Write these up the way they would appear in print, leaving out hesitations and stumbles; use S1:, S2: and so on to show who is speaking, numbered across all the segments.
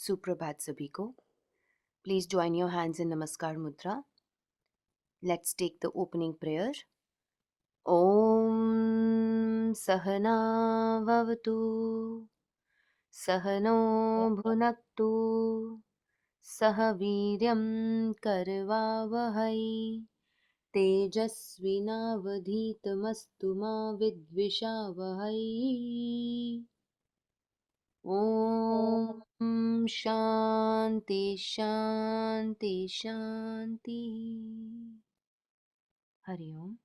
S1: सुप्रभात सभी को. Please join your hands in Namaskar Mudra. Let's take the opening prayer. Om Sahana Vavatu Sahano Bhunaktu Sahaviryam Karvavahai Tejasvinavadhitamastu ma vidvishavahai. Om Shanti शांति शांति. हरिओम.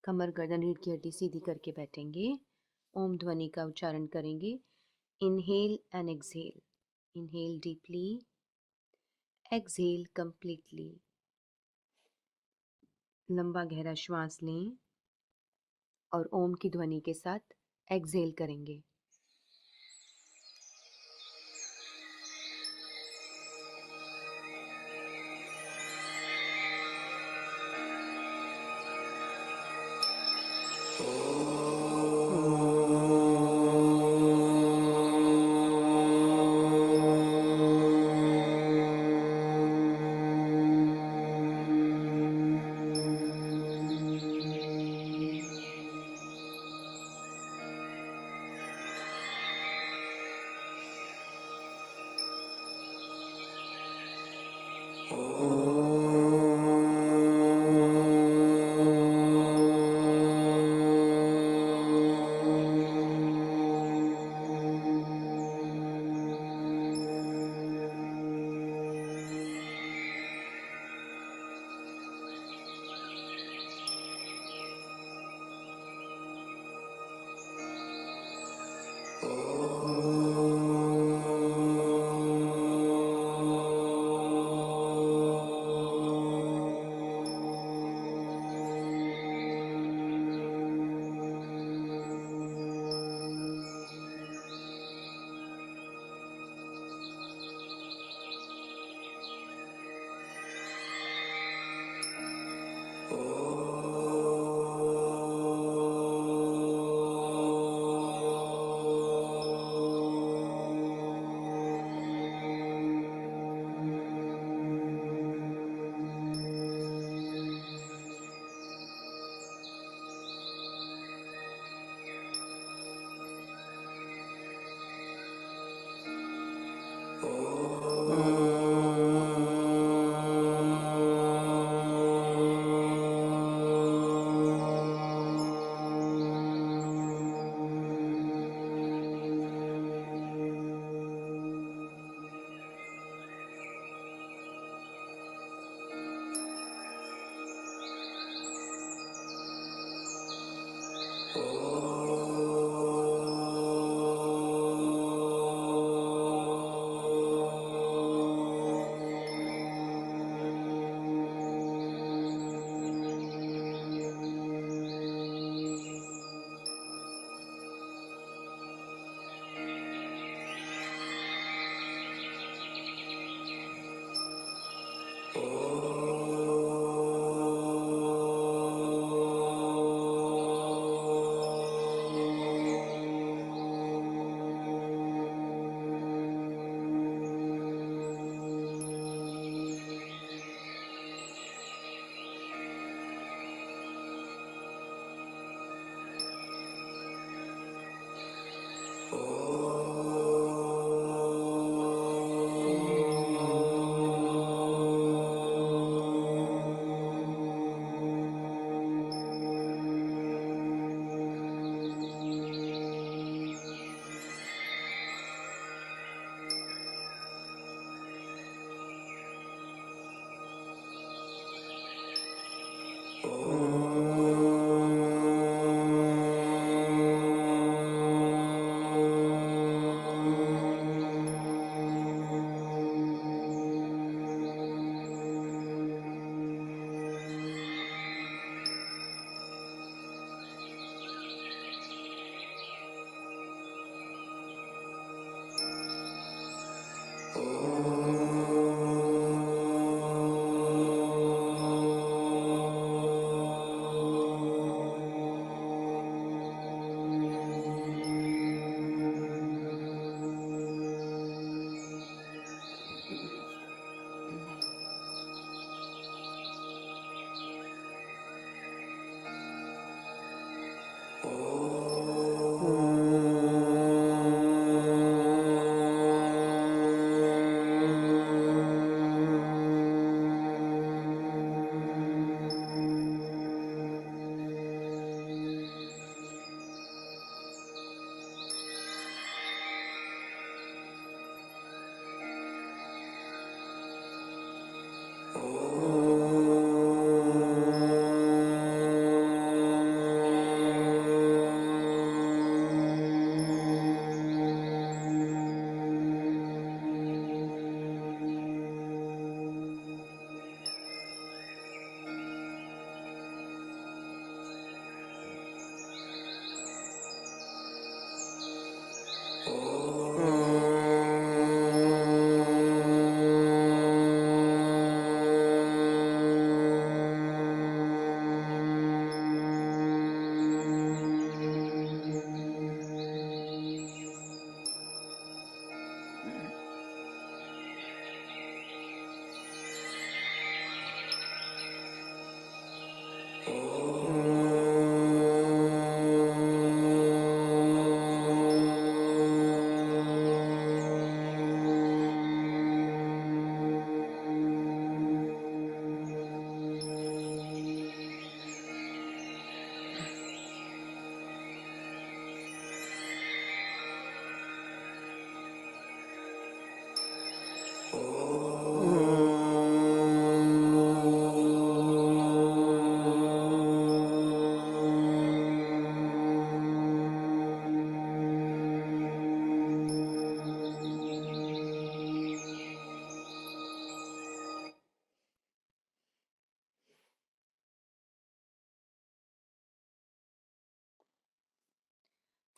S1: कमर गर्दन रीढ़ की हड्डी सीधी करके बैठेंगे. ओम ध्वनि का उच्चारण करेंगे. Inhale and exhale. Inhale deeply, exhale completely. लंबा गहरा श्वास लें और ओम की ध्वनि के साथ एक्सहेल करेंगे.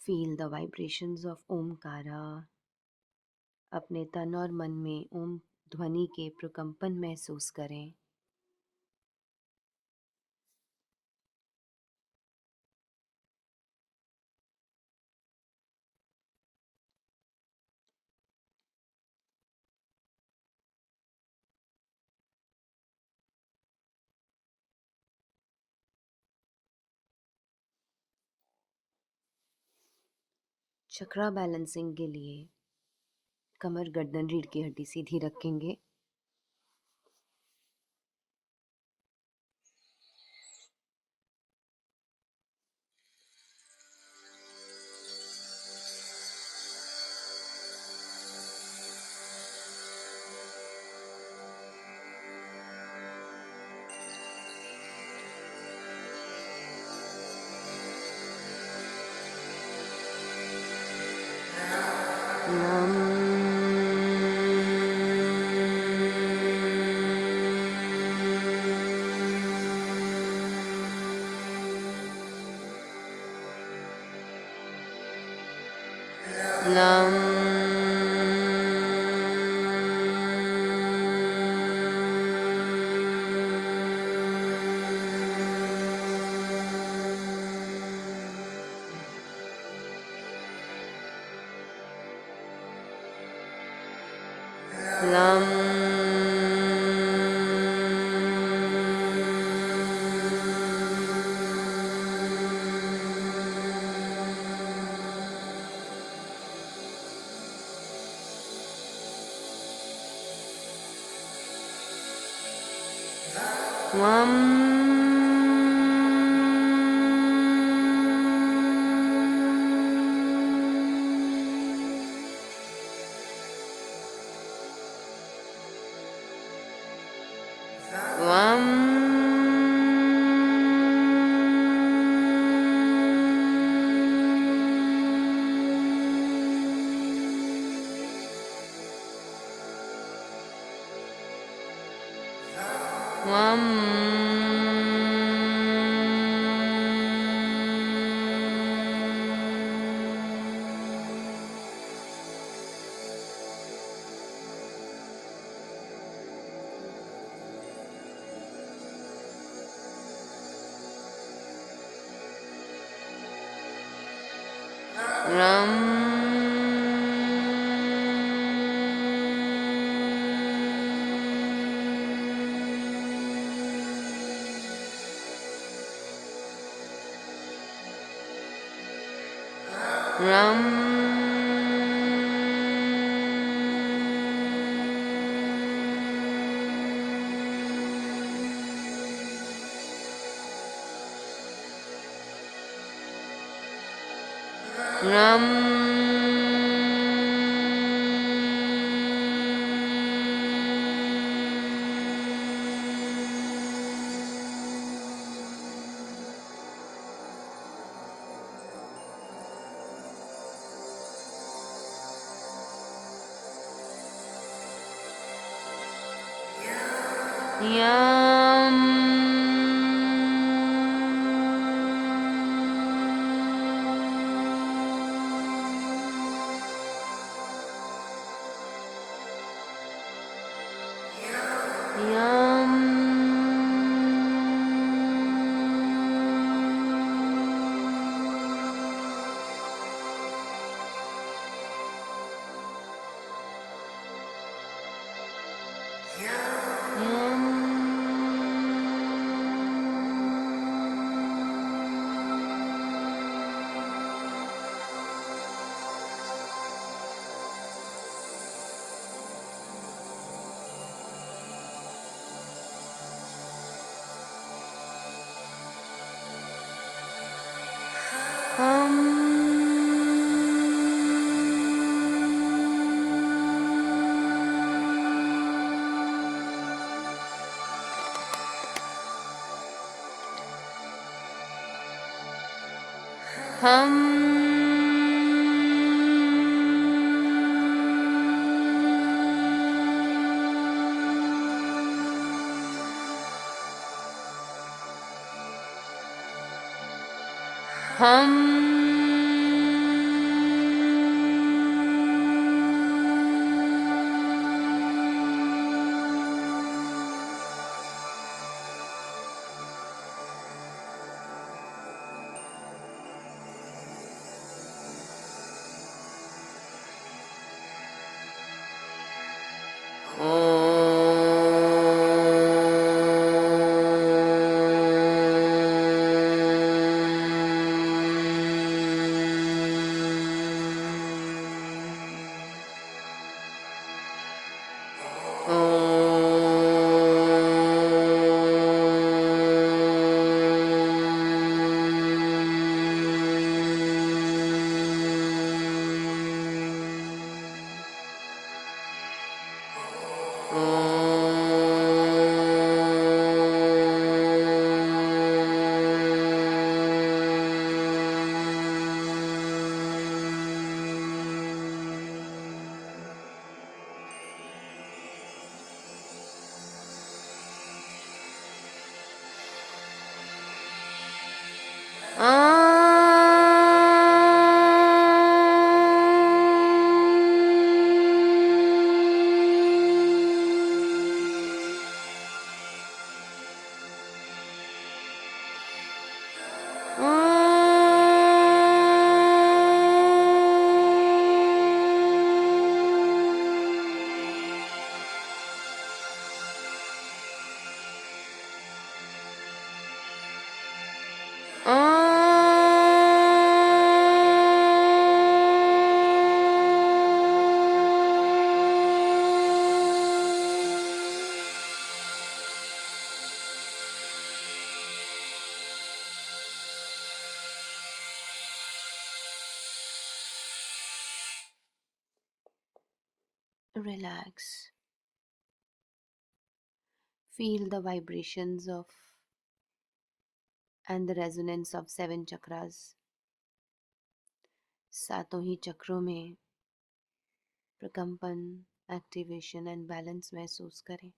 S1: Feel the vibrations of Omkara. अपने तन और मन में ओम ध्वनि के प्रकंपन महसूस करें। चक्रा बैलेंसिंग के लिए कमर, गर्दन, रीढ़ की हड्डी सीधी रखेंगे। Relax. Feel the vibrations of and the resonance of 7 chakras. सातों ही चक्रों में प्रकंपन, एक्टिवेशन एंड बैलेंस महसूस करें.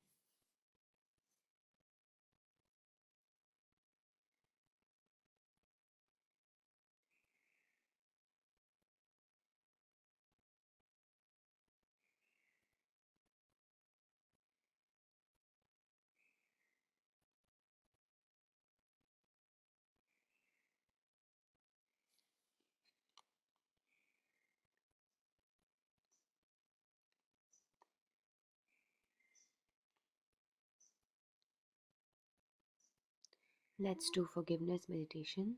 S1: Let's do forgiveness meditation.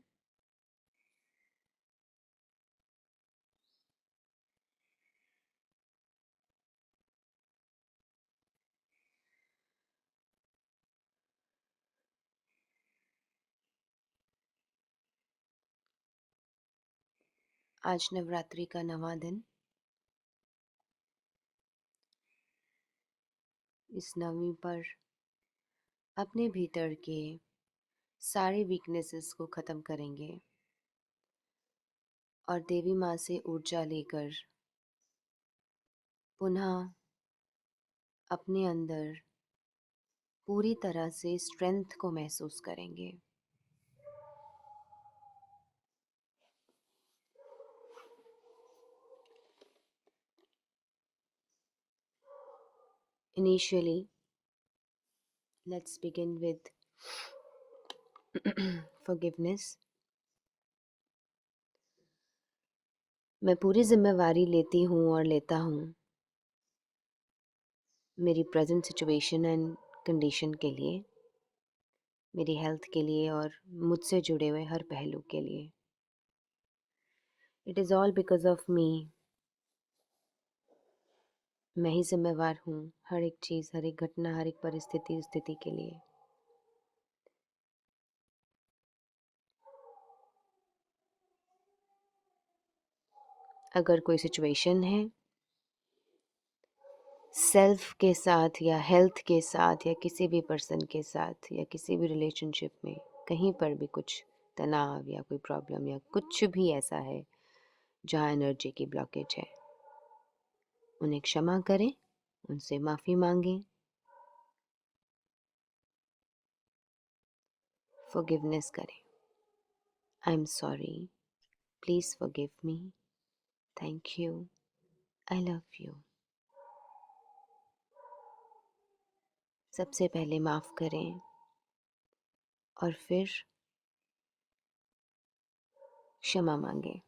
S1: आज नवरात्रि का 9वां दिन. इस नवमी पर अपने भीतर के सारे वीकनेसेस को ख़त्म करेंगे और देवी माँ से ऊर्जा लेकर पुनः अपने अंदर पूरी तरह से स्ट्रेंथ को महसूस करेंगे. Initially, let's begin with forgiveness. मैं पूरी जिम्मेवारी लेती हूँ और लेता हूँ मेरी प्रेजेंट सिचुएशन एंड कंडीशन के लिए, मेरी हेल्थ के लिए और मुझसे जुड़े हुए हर पहलू के लिए. It is all because of me. मैं ही जिम्मेवार हूँ हर एक चीज़, हर एक घटना, हर एक परिस्थिति स्थिति के लिए. अगर कोई सिचुएशन है सेल्फ के साथ या हेल्थ के साथ या किसी भी पर्सन के साथ या किसी भी रिलेशनशिप में कहीं पर भी कुछ तनाव या कोई प्रॉब्लम या कुछ भी ऐसा है जहाँ एनर्जी की ब्लॉकेज है, उन्हें क्षमा करें, उनसे माफ़ी मांगें, फॉरगिवनेस करें। I am sorry, please forgive me, thank you, I love you. सबसे पहले माफ़ करें और फिर क्षमा मांगें।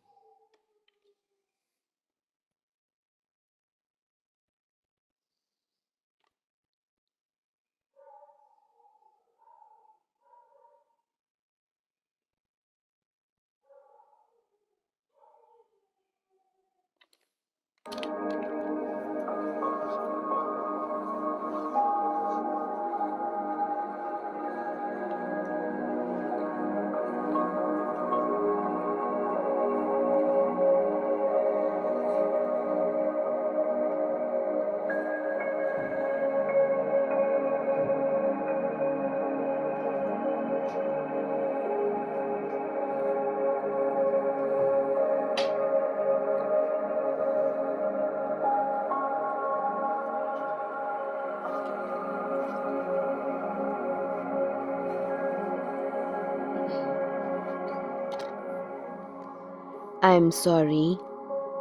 S1: I am sorry.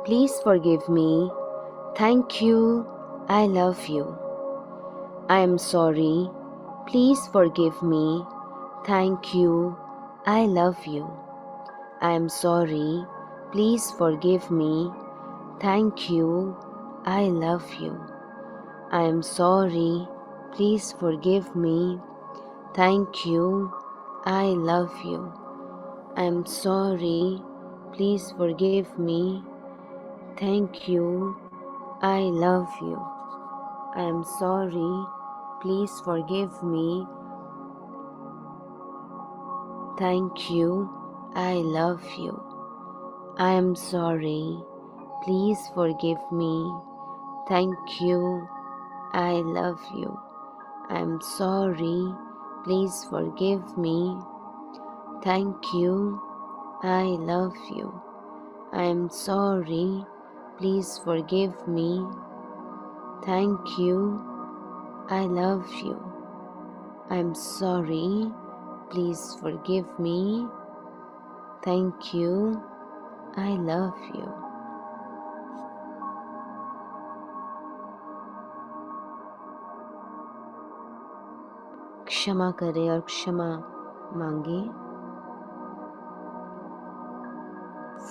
S1: Please forgive me. Thank you. I love you. I am sorry. Please forgive me. Thank you. I love you. I am sorry. Please forgive me. Thank you. I love you. I am sorry. Please forgive me. Thank you. I love you. I am sorry. Please forgive me. Thank you. I love you. I am sorry. Please forgive me. Thank you. I love you. I am sorry. Please forgive me. Thank you. I love you. I am sorry. Please forgive me. Thank you. I love you. I am sorry. Please forgive me. Thank you. I love you. I am sorry. Please forgive me. Thank you. I love you. क्षमा करें और क्षमा मांगे।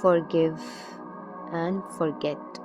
S1: Forgive and forget.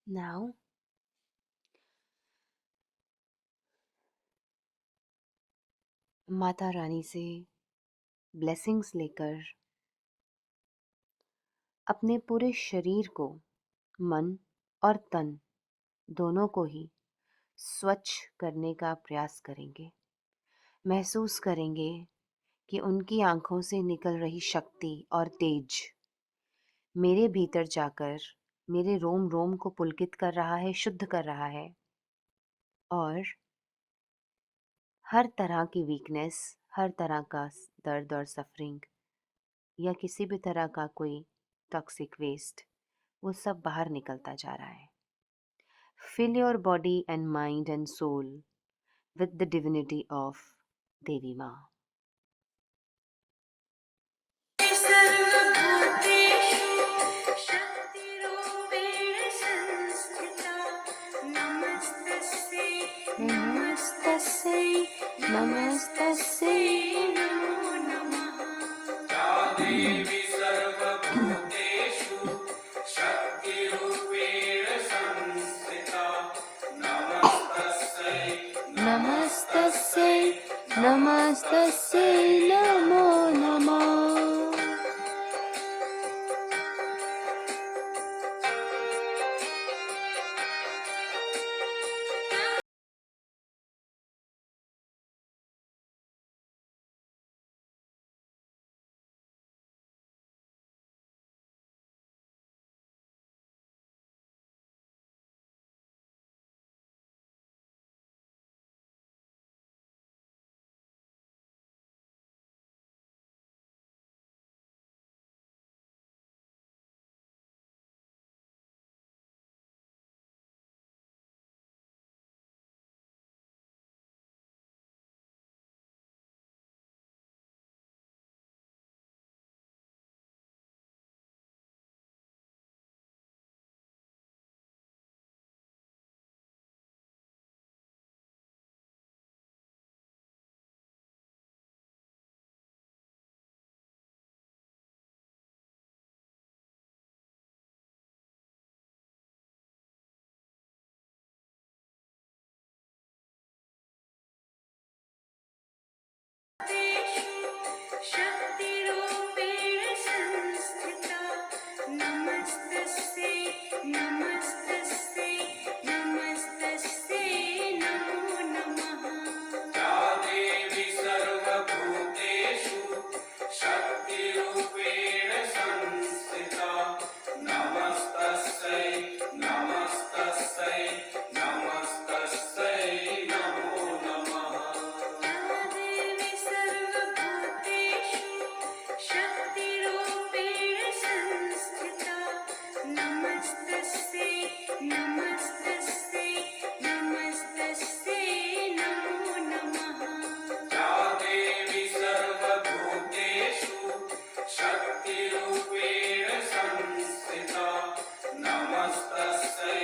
S1: Now, Mata Rani से blessings लेकर अपने पूरे शरीर को, मन और तन दोनों को ही स्वच्छ करने का प्रयास करेंगे। महसूस करेंगे कि उनकी आंखों से निकल रही शक्ति और तेज मेरे भीतर जाकर मेरे रोम रोम को पुलकित कर रहा है, शुद्ध कर रहा है और हर तरह की वीकनेस, हर तरह का दर्द और सफरिंग या किसी भी तरह का कोई टॉक्सिक वेस्ट वो सब बाहर निकलता जा रहा है। Fill your body and mind and soul with the divinity of Devi Ma. Namaste, namaste, namo namah.
S2: या देवी सर्वभूतेषु शक्तिरूपेण संस्थिता नमस्तस्यै
S1: Namaste, namaste, namo namah.
S2: शक्तिरूपेण संस्थिता नमस्तस्यै नमस्तस्यै नमस्तस्यै नमो नमः या देवी सर्वभूतेषु शक्तिरूपेण संस्थिता नमस्तस्यै नमस्तस्यै नमस्तस्यै नमो नमः या देवी सर्वभूतेषु शक्तिरूपेण संस्थिता नमस्तस्यै नमस्तस्यै नमस्तस्यै नमो नमः या देवी सर्वभूतेषु शक्तिरूपेण संस्थिता नमस्तस्यै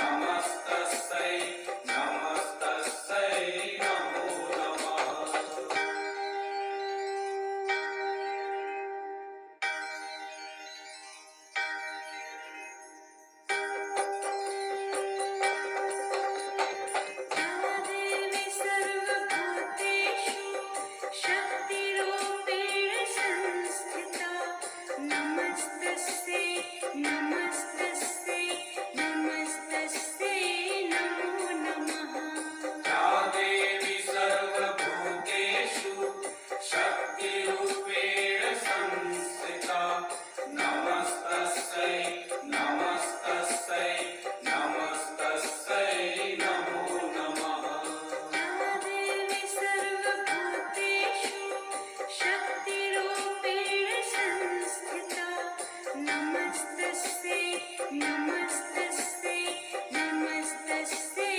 S2: नमस्तस्यै नमस्तस्यै नमो नमः या देवी सर्वभूतेषु शक्तिरूपेण संस्थिता नमस्तस्यै नमस्तस्यै नमस्तस्यै नमो नमः या देवी सर्वभूतेषु शक्तिरूपेण संस्थिता नमस्तस्यै नमस्तस्यै नमस्तस्यै नमो नमः या देवी सर्वभूतेषु शक्तिरूपेण संस्थिता नमस्तस्यै नमस्तस्यै नमस्तस्यै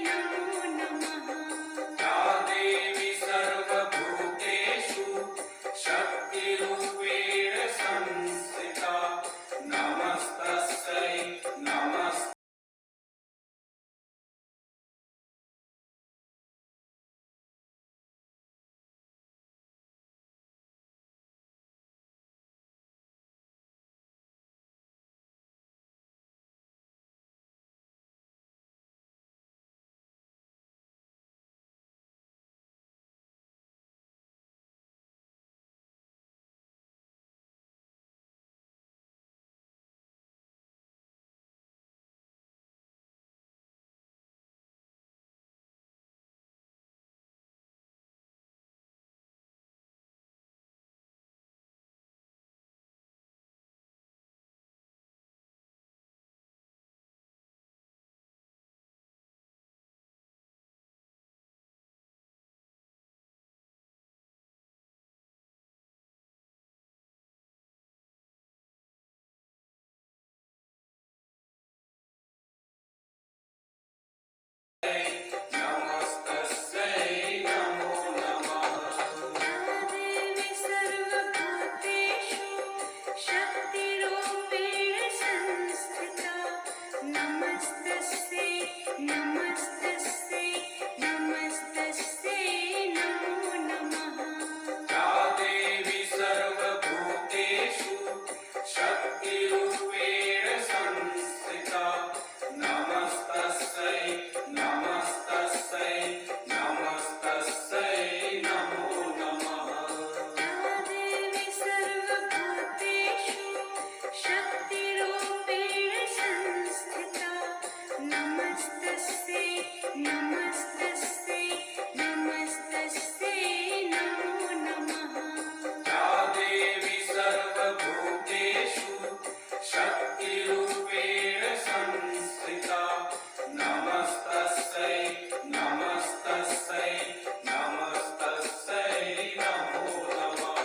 S2: नमो नमः या देवी सर्वभूतेषु शक्तिरूपेण संस्थिता नमस्तस्यै नमस्तस्यै शक्तिरूपेण संस्थिता नमस्तस्यै नमस्तस्यै नमस्तस्यै नमो नमः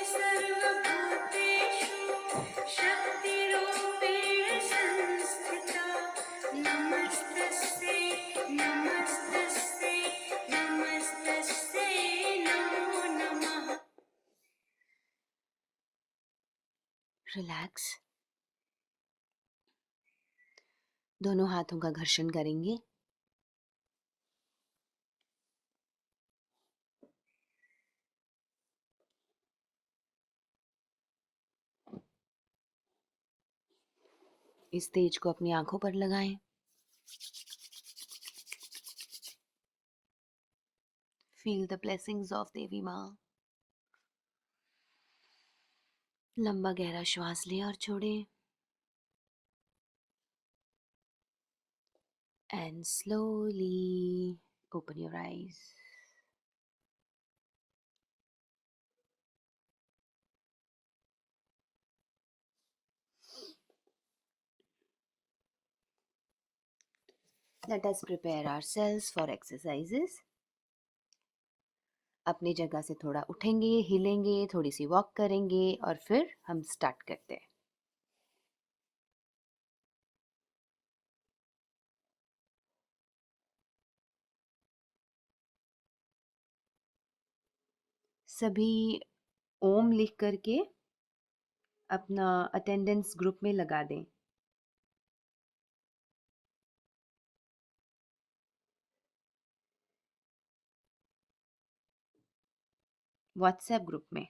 S2: सर्वभूतेषु शक्तिरूपेण संस्थिता नमस्तस्यै नमस्तस्यै नमस्तस्यै नमो नमः
S1: रिलैक्स। दोनों हाथों का घर्षण करेंगे। इस तेज को अपनी आंखों पर लगाएं। फील द ब्लेसिंग्स ऑफ देवी माँ। लंबा गहरा श्वास लें और छोड़ें। And slowly open your eyes. Let us prepare ourselves for exercises. अपनी जगह से थोड़ा उठेंगे, हिलेंगे, थोड़ी सी वॉक करेंगे और फिर हम स्टार्ट करते हैं। सभी ओम लिख करके अपना अटेंडेंस ग्रुप में लगा दें। व्हाट्सएप ग्रुप में।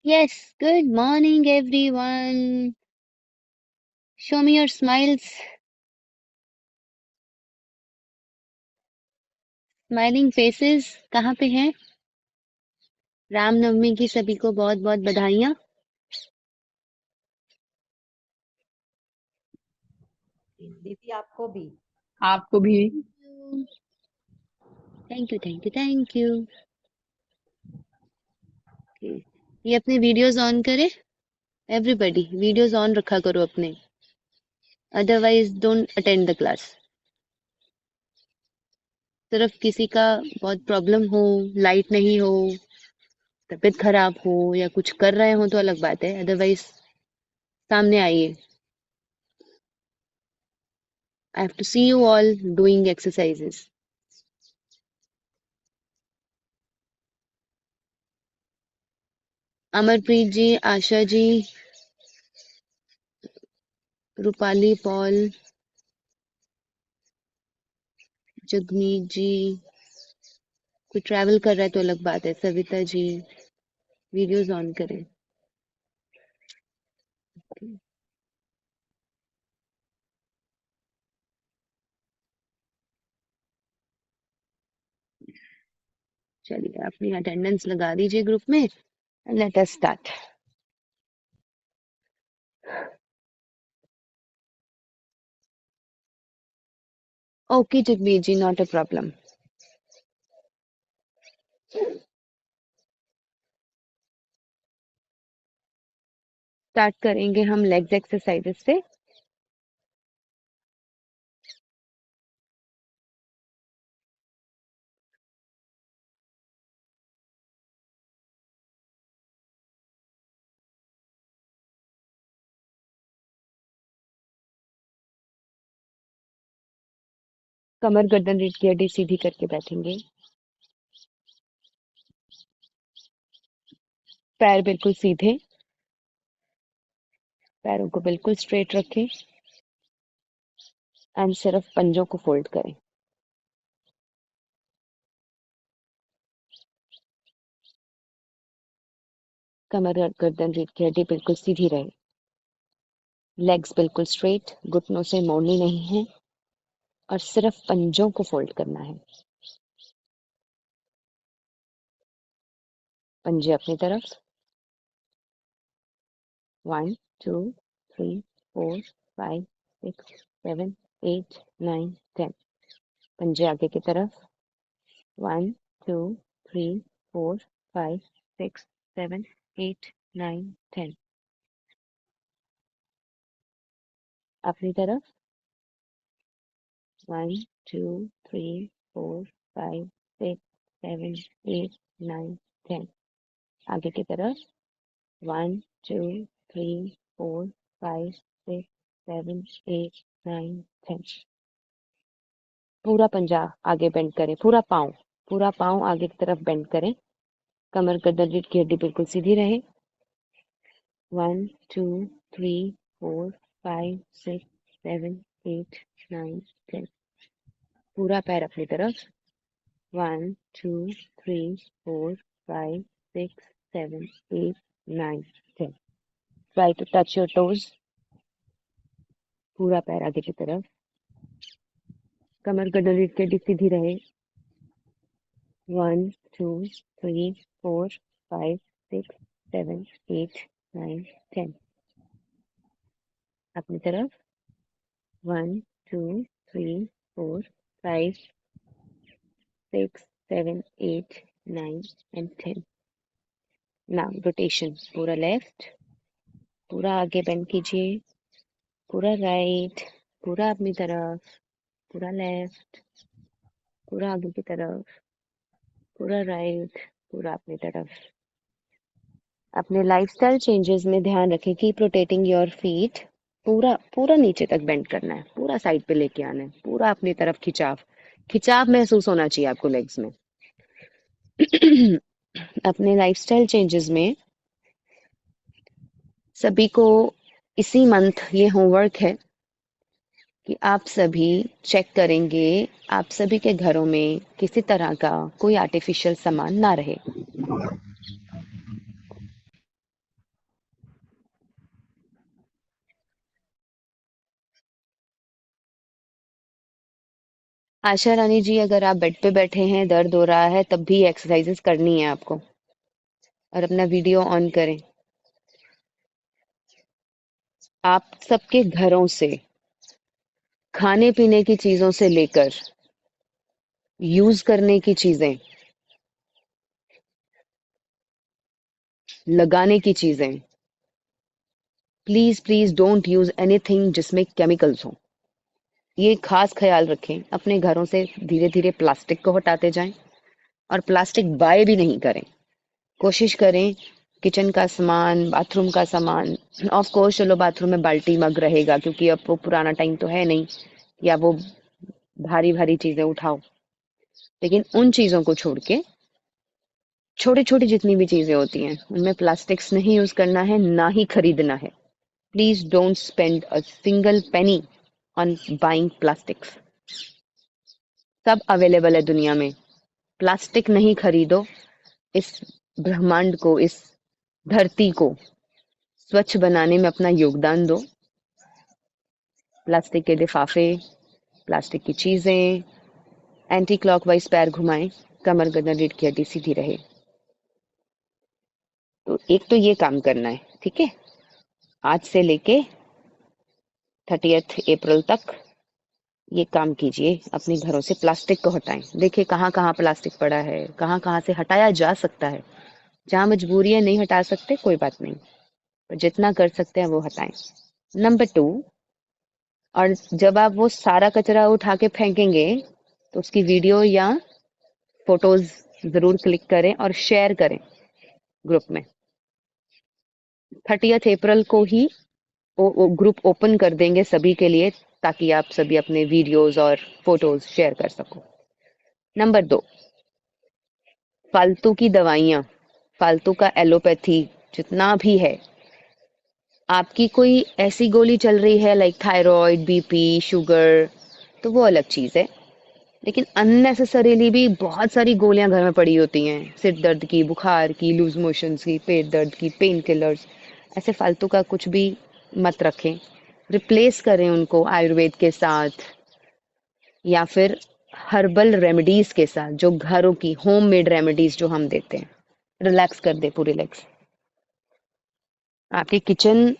S1: Yes, good morning everyone. Show me your smiles. Smiling faces कहाँ पे हैं? रामनवमी की सभी को बहुत बहुत बधाइयाँ।
S3: दीदी आपको भी।
S4: आपको भी।
S1: Thank you thank you thank you. ये अपने वीडियोस ऑन करे। एवरीबॉडी वीडियोस ऑन रखा करो अपने, otherwise don't attend the class. सिर्फ किसी का बहुत प्रॉब्लम हो, लाइट नहीं हो, तबीयत खराब हो या कुछ कर रहे हो तो अलग बात है, अदरवाइज सामने आइए। I have to see you all doing exercises. Amarpreet ji, Asha ji, Rupali Paul, Jagmeet ji, कोई ट्रैवल कर रहा है तो अलग बात है। सविता जी, वीडियोस ऑन करें। चलिए अपनी अटेंडेंस लगा दीजिए ग्रुप में and let us start. Okay Jagmeet ji, not a problem. Start करेंगे हम लेग्स एक्सरसाइजेस से। कमर गर्दन रीढ़ की हड्डी सीधी करके बैठेंगे। पैर बिल्कुल सीधे, पैरों को बिल्कुल स्ट्रेट रखें एंड सिर्फ पंजों को फोल्ड करें। कमर गर्दन रीढ़ की हड्डी बिल्कुल सीधी रहे, लेग्स बिल्कुल स्ट्रेट, घुटनों से मोड़नी नहीं है और सिर्फ पंजों को फोल्ड करना है। पंजे अपनी तरफ। 1 2 3 4 5 6 7 8 9 10। पंजे आगे की तरफ। 1 2 3 4 5 6 7 8 9 10। अपनी तरफ। 1 2 3 4 5 6 7 8 9 10। आगे की तरफ। 1 2 3 4 5 6 7 8 9 10। पूरा पंजा आगे बेंड करें, पूरा पाँव आगे की तरफ बेंड करें। कमर गर्दन रीढ़ की हड्डी बिल्कुल सीधी रहे। 1 2 3 4 5 6 7 8 9 10। पूरा पैर अपनी तरफ। 1 2 3 4 5 6 7 8 9 10। Try to touch your toes. पूरा पैर आगे की तरफ। कमर गर्दन रीढ़ की हड्डी सीधी रहे। 1 2 3 4 5 6 7 8 9 10। अपनी तरफ। 1 2 3 4 5 6 7 8 9 and 10। Now rotation, पूरा लेफ्ट, पूरा आगे बेंड कीजिए, पूरा राइट, पूरा अपनी तरफ, पूरा लेफ्ट, पूरा आगे की तरफ, पूरा राइट, पूरा अपनी तरफ। अपने लाइफस्टाइल चेंजेस में ध्यान रखें कि रोटेटिंग योर फीट, पूरा पूरा नीचे तक बेंड करना है, पूरा साइड पे लेके आना है, पूरा अपनी तरफ खिंचाव खिंचाव महसूस होना चाहिए आपको लेग्स में। अपने लाइफस्टाइल चेंजेस में सभी को इसी मंथ ये होमवर्क है कि आप सभी चेक करेंगे आप सभी के घरों में किसी तरह का कोई आर्टिफिशियल सामान ना रहे। आशा रानी जी, अगर आप बेड पे बैठे हैं, दर्द हो रहा है, तब भी एक्सरसाइजेस करनी है आपको। और अपना वीडियो ऑन करें। आप सबके घरों से, खाने पीने की चीजों से लेकर यूज करने की चीजें, लगाने की चीजें, please please don't use anything जिसमें केमिकल्स हो। ये खास ख्याल रखें। अपने घरों से धीरे धीरे प्लास्टिक को हटाते जाएं और प्लास्टिक बाय भी नहीं करें। कोशिश करें किचन का सामान, बाथरूम का सामान, ऑफ कोर्स चलो बाथरूम में बाल्टी मग रहेगा क्योंकि अब वो पुराना टाइम तो है नहीं, या वो भारी भारी चीजें उठाओ। लेकिन उन चीजों को छोड़ के छोटी छोटी जितनी भी चीजें होती हैं उनमें प्लास्टिक्स नहीं यूज करना है, ना ही खरीदना है। Please don't spend a single penny on buying plastics. सब अवेलेबल है दुनिया में। प्लास्टिक नहीं खरीदो। इस ब्रह्मांड को, इस धरती को स्वच्छ बनाने में अपना योगदान दो। प्लास्टिक के लिफाफे, प्लास्टिक की चीजें, एंटी क्लॉकवाइज पैर घुमाएं, कमर गर्दन रीढ़ की हड्डी सीधी रहे। तो एक तो ये काम करना है, ठीक है। आज से लेके 30 अप्रैल तक ये काम कीजिए। अपने घरों से प्लास्टिक को हटाएं। देखिए कहाँ कहाँ प्लास्टिक पड़ा है, कहाँ कहाँ से हटाया जा सकता है। जहाँ मजबूरी है नहीं हटा सकते, कोई बात नहीं, पर जितना कर सकते हैं वो हटाएं। नंबर 2, और जब आप वो सारा कचरा उठा के फेंकेंगे तो उसकी वीडियो या फोटोज जरूर क्लिक करें और शेयर करें ग्रुप में। 30 अप्रैल को ही वो ग्रुप ओपन कर देंगे सभी के लिए, ताकि आप सभी अपने वीडियोस और फोटोज शेयर कर सको। नंबर 2, फालतू की दवाइयाँ, फालतू का एलोपैथी जितना भी है। आपकी कोई ऐसी गोली चल रही है लाइक थायराइड, बीपी, शुगर, तो वो अलग चीज़ है। लेकिन अननेसेसरीली भी बहुत सारी गोलियां घर में पड़ी होती हैं, सिर दर्द की, बुखार की, लूज मोशंस की, पेट दर्द की, पेन किलर्स। ऐसे फालतू का कुछ भी मत रखें। रिप्लेस करें उनको आयुर्वेद के साथ या फिर हर्बल रेमेडीज के साथ, जो घरों की होम मेड रेमेडीज जो हम देते हैं। रिलैक्स कर दे पूरे लेग्स। आपके किचन,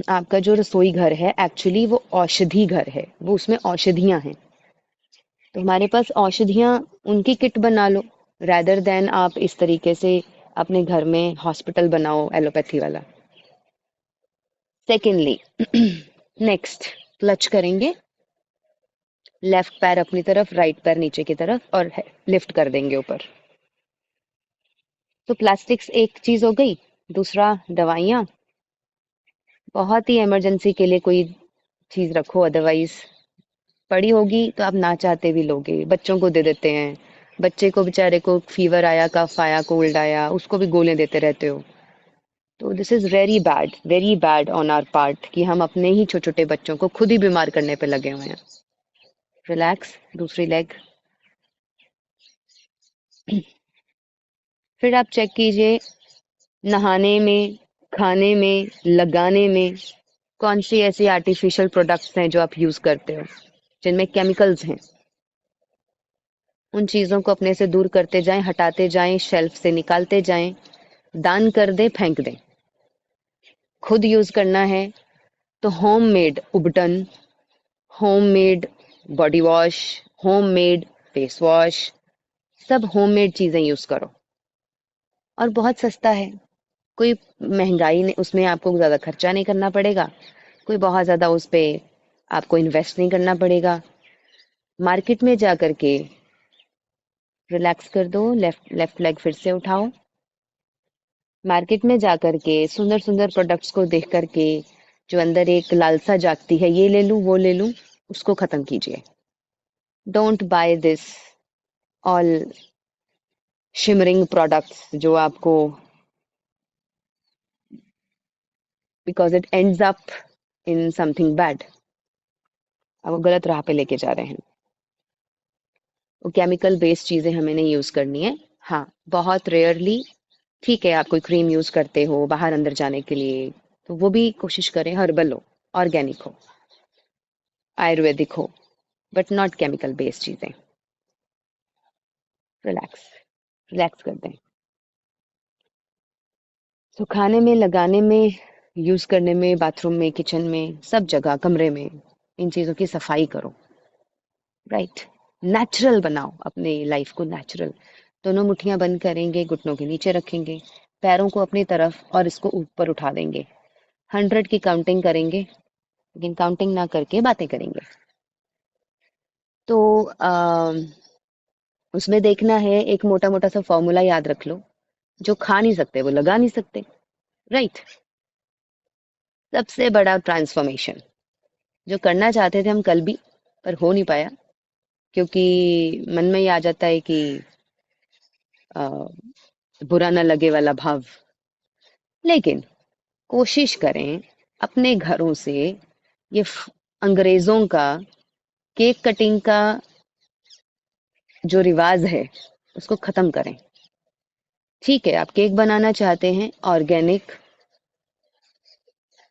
S1: आपका जो रसोई घर है एक्चुअली वो औषधि घर है, वो उसमें औषधियां हैं। तो हमारे पास औषधियां, उनकी किट बना लो, रैदर देन आप इस तरीके से अपने घर में हॉस्पिटल बनाओ एलोपैथी वाला। सेकेंडली, नेक्स्ट क्लच करेंगे, लेफ्ट पैर अपनी तरफ, राइट पैर नीचे की तरफ, और लिफ्ट कर देंगे ऊपर। तो प्लास्टिक्स एक चीज हो गई। दूसरा, दवाइयाँ। बहुत ही इमरजेंसी के लिए कोई चीज रखो, अदरवाइज पड़ी होगी तो आप ना चाहते भी लोगे। बच्चों को दे देते हैं, बच्चे को बेचारे को फीवर आया, कफ आया, कोल्ड आया, उसको भी गोलियां देते रहते हो। तो this is very bad on our part कि हम अपने ही छोटे छोटे बच्चों को खुद ही बीमार करने पे लगे हुए हैं। रिलैक्स, दूसरी लेग। फिर आप चेक कीजिए नहाने में, खाने में, लगाने में कौन सी ऐसी आर्टिफिशियल प्रोडक्ट्स हैं जो आप यूज करते हो जिनमें केमिकल्स हैं। उन चीजों को अपने से दूर करते जाएं, हटाते जाएं, शेल्फ से निकालते जाएं, दान कर दें, फेंक दें। खुद यूज करना है तो होम मेड उबटन, homemade body wash, homemade face wash, सब होम मेड चीजें यूज करो। और बहुत सस्ता है, कोई महंगाई नहीं, उसमें आपको ज्यादा खर्चा नहीं करना पड़ेगा, कोई बहुत ज्यादा उस पे आपको इन्वेस्ट नहीं करना पड़ेगा। मार्केट में जा करके रिलैक्स कर दो, लेफ्ट लेफ्ट लेग फिर से उठाओ। मार्केट में जा करके सुंदर सुंदर प्रोडक्ट्स को देख करके जो अंदर एक लालसा जागती है, ये ले लूं वो ले लूं, उसको खत्म कीजिए। Don't by this all shimmering products जो आपको, because it ends up in something bad, आपको गलत राह पे लेके जा रहे हैं। वो केमिकल बेस्ड चीजें हमें नहीं यूज करनी है। हाँ, बहुत रेयरली ठीक है, आप कोई क्रीम यूज करते हो बाहर अंदर जाने के लिए, तो वो भी कोशिश करें हर्बल हो, ऑर्गेनिक हो, आयुर्वेदिक हो। बट नॉट केमिकल बेस्ड चीजें। रिलैक्स, रिलैक्स कर दें। तो खाने में, लगाने में, यूज करने में, बाथरूम में, किचन में, सब जगह, कमरे में इन चीजों की सफाई करो। राइट, नेचुरल बनाओ अपने लाइफ को, नेचुरल। दोनों मुट्ठियां बंद करेंगे, घुटनों के नीचे रखेंगे, पैरों को अपनी तरफ और इसको ऊपर उठा देंगे। 100 की काउंटिंग करेंगे, लेकिन काउंटिंग ना करके बातें करेंगे। तो उसमें देखना है, एक मोटा मोटा सा फॉर्मूला याद रख लो। जो खा नहीं सकते वो लगा नहीं सकते। राइट, सबसे बड़ा ट्रांसफॉर्मेशन जो करना चाहते थे हम कल भी, पर हो नहीं पाया, क्योंकि मन में ये आ जाता है कि अ, बुरा ना लगे वाला भाव। लेकिन कोशिश करें अपने घरों से ये अंग्रेजों का केक कटिंग का जो रिवाज है उसको खत्म करें। ठीक है, आप केक बनाना चाहते हैं, ऑर्गेनिक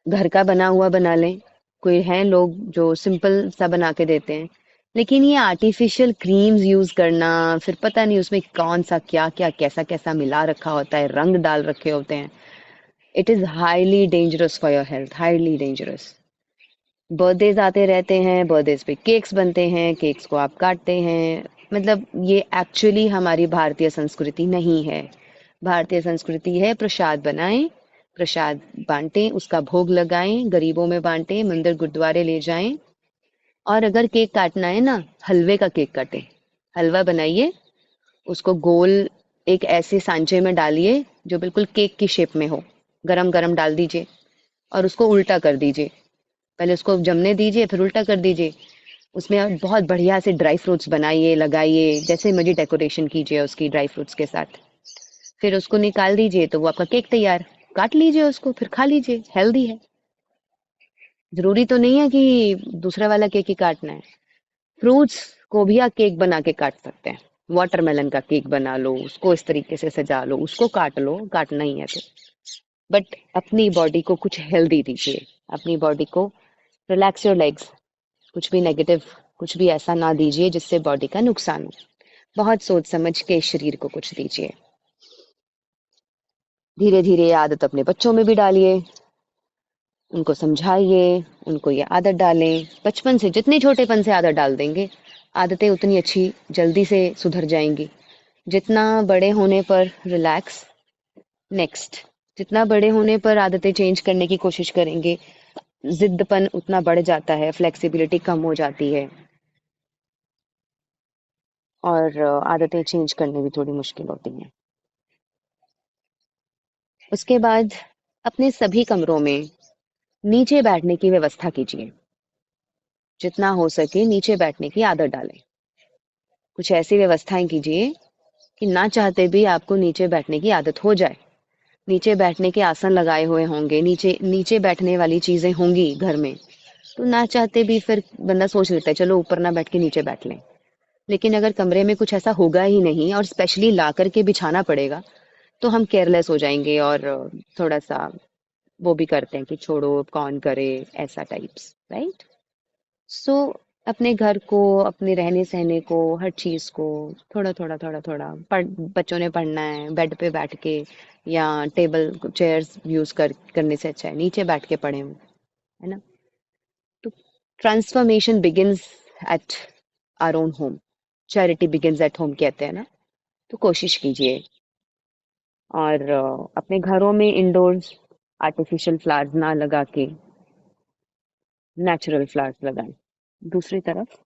S1: घर का बना हुआ बना लें। कोई हैं लोग जो सिंपल सा बना के देते हैं, लेकिन ये आर्टिफिशियल क्रीम्स यूज करना, फिर पता नहीं उसमें कौन सा क्या क्या कैसा कैसा मिला रखा होता है, रंग डाल रखे होते हैं। It is highly dangerous for your health, highly dangerous. Birthdays आते रहते हैं, बर्थडेज पे केक्स बनते हैं, केक्स को आप काटते हैं। मतलब ये एक्चुअली हमारी भारतीय संस्कृति नहीं है। भारतीय संस्कृति है प्रसाद बनाएं, प्रसाद बांटें, उसका भोग लगाएं, गरीबों में बांटें, मंदिर गुरुद्वारे ले जाएं। और अगर केक काटना है ना, हलवे का केक काटें। हलवा बनाइए, उसको गोल एक ऐसे सांचे में डालिए जो बिल्कुल केक की शेप में हो, गरम गरम डाल दीजिए और उसको उल्टा कर दीजिए। पहले उसको जमने दीजिए, फिर उल्टा कर दीजिए। उसमें आप बहुत बढ़िया से ड्राई फ्रूट्स बनाइए, लगाइए, जैसे मर्जी डेकोरेशन कीजिए उसकी ड्राई फ्रूट्स के साथ। फिर उसको निकाल दीजिए, तो वो आपका केक तैयार। काट लीजिए उसको, फिर खा लीजिए, हेल्दी है। जरूरी तो नहीं है कि दूसरा वाला केक ही काटना है। फ्रूट्स को भी आप केक बना के काट सकते हैं। वाटरमेलन का केक बना लो, उसको इस तरीके से सजा लो, उसको काट लो, काटना ही है तो। बट अपनी बॉडी को कुछ हेल्दी दीजिए, अपनी बॉडी को रिलैक्स योर लेग्स। कुछ भी नेगेटिव, कुछ भी ऐसा ना दीजिए जिससे बॉडी का नुकसान हो। बहुत सोच समझ के शरीर को कुछ दीजिए। धीरे धीरे ये आदत अपने बच्चों में भी डालिए, उनको समझाइए, उनको ये आदत डालें। बचपन से, जितने छोटेपन से आदत डाल देंगे, आदतें उतनी अच्छी जल्दी से सुधर जाएंगी। जितना बड़े होने पर रिलैक्स, नेक्स्ट, जितना बड़े होने पर आदतें चेंज करने की कोशिश करेंगे, जिद्दपन उतना बढ़ जाता है, फ्लेक्सिबिलिटी कम हो जाती है और आदतें चेंज करनी भी थोड़ी मुश्किल होती हैं। उसके बाद अपने सभी कमरों में नीचे बैठने की व्यवस्था कीजिए। जितना हो सके नीचे बैठने की आदत डालें। कुछ ऐसी व्यवस्थाएं कीजिए कि ना चाहते भी आपको नीचे बैठने की आदत हो जाए। नीचे बैठने के आसन लगाए हुए होंगे, नीचे नीचे बैठने वाली चीजें होंगी घर में, तो ना चाहते भी फिर बंदा सोच लेता है चलो ऊपर ना बैठ के नीचे बैठ लें। लेकिन अगर कमरे में कुछ ऐसा होगा ही नहीं और स्पेशली ला करके बिछाना पड़ेगा, तो हम केयरलेस हो जाएंगे और थोड़ा सा वो भी करते हैं कि छोड़ो कौन करे, ऐसा टाइप्स। राइट, सो अपने घर को, अपने रहने सहने को, हर चीज को थोड़ा थोड़ा थोड़ा थोड़ा बच्चों ने पढ़ना है बेड पे बैठ के या टेबल चेयर्स यूज करने से अच्छा है नीचे बैठ के पढ़ें, है ना। तो transformation begins at our own home, charity begins at home कहते हैं ना। तो कोशिश कीजिए और अपने घरों में इंडोर्स आर्टिफिशियल फ्लावर्स ना लगा के नेचुरल फ्लावर्स लगाएं। दूसरी तरफ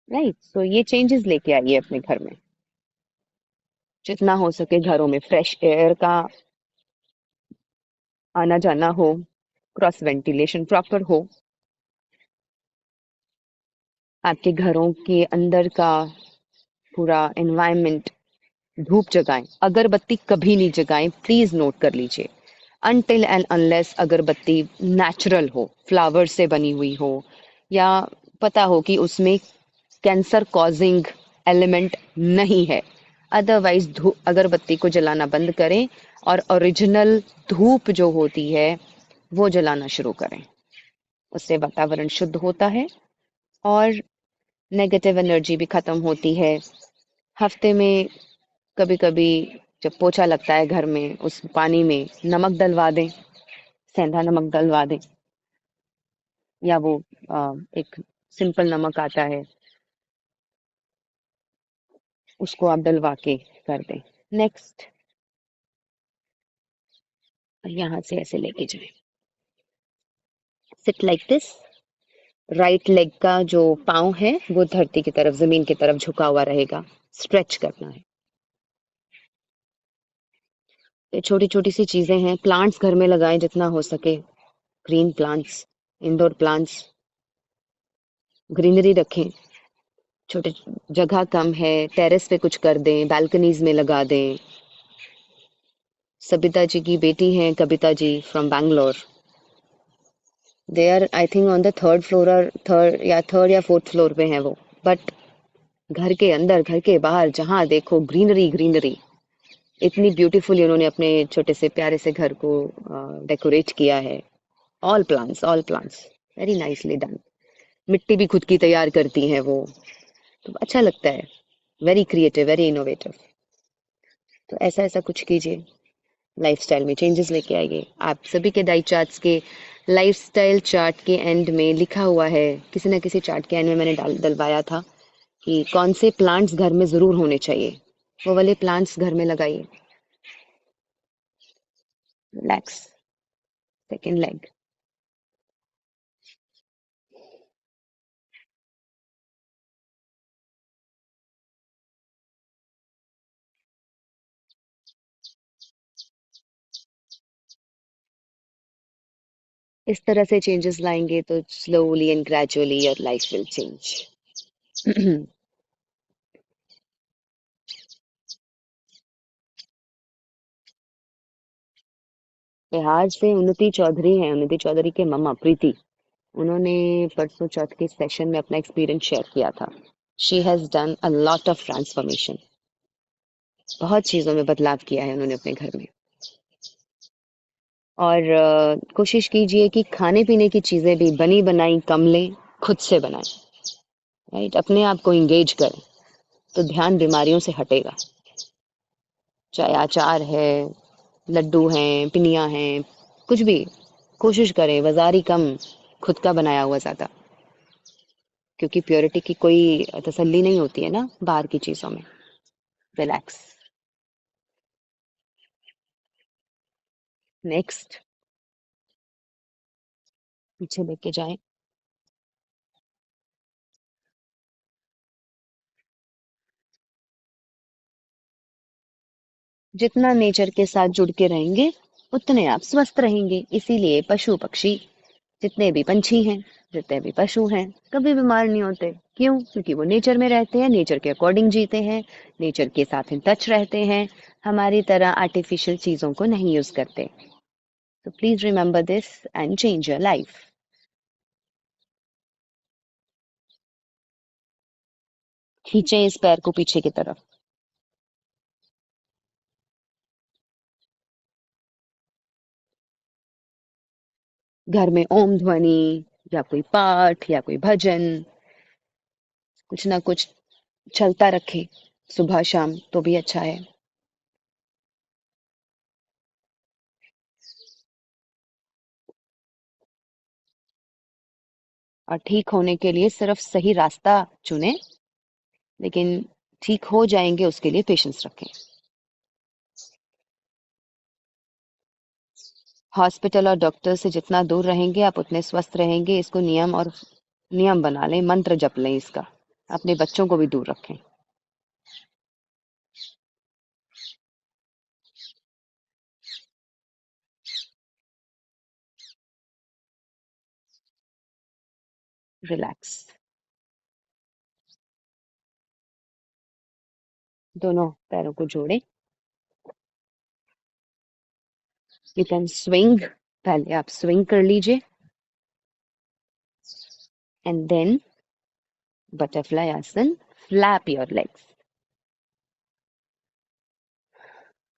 S1: राइट, सो ये चेंजेस लेके आइए अपने घर में। जितना हो सके घरों में फ्रेश एयर का आना जाना हो, क्रॉस वेंटिलेशन प्रॉपर हो, आपके घरों के अंदर का पूरा एनवायरनमेंट। धूप जगाएं, अगरबत्ती कभी नहीं जगाएं, प्लीज नोट कर लीजिए। अनटिल एंड अनलेस अगरबत्ती नेचुरल हो, फ्लावर से बनी हुई हो, या पता हो कि उसमें कैंसर कॉजिंग एलिमेंट नहीं है, अदरवाइज अगरबत्ती को जलाना बंद करें और ओरिजिनल धूप जो होती है वो जलाना शुरू करें। उससे वातावरण शुद्ध होता है और नेगेटिव एनर्जी भी खत्म होती है। हफ्ते में कभी कभी जब पोछा लगता है घर में, उस पानी में नमक डलवा दें, सेंधा नमक डलवा दें, या वो एक सिंपल नमक आता है उसको आप डलवा के कर दें। नेक्स्ट, यहाँ से ऐसे लेके जाएं, sit like this. Right leg का जो पाँव है वो धरती की तरफ, जमीन की तरफ झुका हुआ रहेगा, स्ट्रेच करना है। ये छोटी छोटी सी चीजें हैं। प्लांट्स घर में लगाएं जितना हो सके, green plants, indoor plants, greenery रखें। छोटे जगह कम है, टेरेस पे कुछ कर दें, बालकनीज में लगा दें। सबिता जी की बेटी हैं Kavita ji from Bangalore, they are I think on the third floor, और थर्ड या फोर्थ फ्लोर पे हैं वो, बट घर के अंदर घर के बाहर जहाँ देखो ग्रीनरी ग्रीनरी। इतनी ब्यूटीफुल उन्होंने अपने छोटे से प्यारे से घर को डेकोरेट किया है। All plants very nicely done. मिट्टी भी खुद की तैयार करती हैं वो, तो अच्छा लगता है। Very creative, very innovative. तो ऐसा ऐसा कुछ कीजिए, लाइफस्टाइल में चेंजेस लेके आइए। आप सभी के डाइट चार्ट्स के लाइफस्टाइल चार्ट के एंड में लिखा हुआ है, किसी ना किसी चार्ट के एंड में मैंने डलवाया था कि कौन से प्लांट्स घर में जरूर होने चाहिए, वो वाले प्लांट्स घर में लगाइए। Relax, second leg. इस तरह से चेंजेस लाएंगे तो slowly and gradually your life will change. Bihar से उन्नति चौधरी हैं, उन्नति चौधरी के मम्मा प्रीति, उन्होंने परसों चौथ के सेशन में अपना एक्सपीरियंस शेयर किया था। She has done a lot of transformation, बहुत चीजों में बदलाव किया है उन्होंने अपने घर में। और कोशिश कीजिए कि खाने पीने की चीजें भी बनी बनाई कम लें, खुद से बनाएं। राइट, अपने आप को इंगेज करें तो ध्यान बीमारियों से हटेगा। चाहे अचार है, लड्डू हैं, पिनिया हैं, कुछ भी कोशिश करें बाजारी कम, खुद का बनाया हुआ ज्यादा, क्योंकि प्योरिटी की कोई तसल्ली नहीं होती है ना बाहर की चीजों में। रिलैक्स। नेक्स्ट, पीछे लेके जाएं। जितना नेचर के साथ जुड़ के रहेंगे उतने आप स्वस्थ रहेंगे। इसीलिए पशु पक्षी, जितने भी पंछी हैं, जितने भी पशु हैं, कभी बीमार नहीं होते। क्यों? क्योंकि वो नेचर में रहते हैं, नेचर के अकॉर्डिंग जीते हैं, नेचर के साथ इन टच रहते हैं, हमारी तरह आर्टिफिशियल चीजों को नहीं यूज करते। तो please remember this and change your life. खींचे इस पैर को पीछे की तरफ। घर में ओम ध्वनि या कोई पाठ या कोई भजन, कुछ ना कुछ चलता रखें सुबह शाम, तो भी अच्छा है। और ठीक होने के लिए सिर्फ सही रास्ता चुने, लेकिन ठीक हो जाएंगे उसके लिए पेशेंस रखें। हॉस्पिटल और डॉक्टर से जितना दूर रहेंगे आप उतने स्वस्थ रहेंगे। इसको नियम बना लें, मंत्र जप लें इसका। अपने बच्चों को भी दूर रखें। रिलैक्स। दोनों पैरों को जोड़े। यू कैन स्विंग, पहले आप स्विंग कर लीजिए एंड देन बटरफ्लाई आसन, फ्लैप योर लेग्स।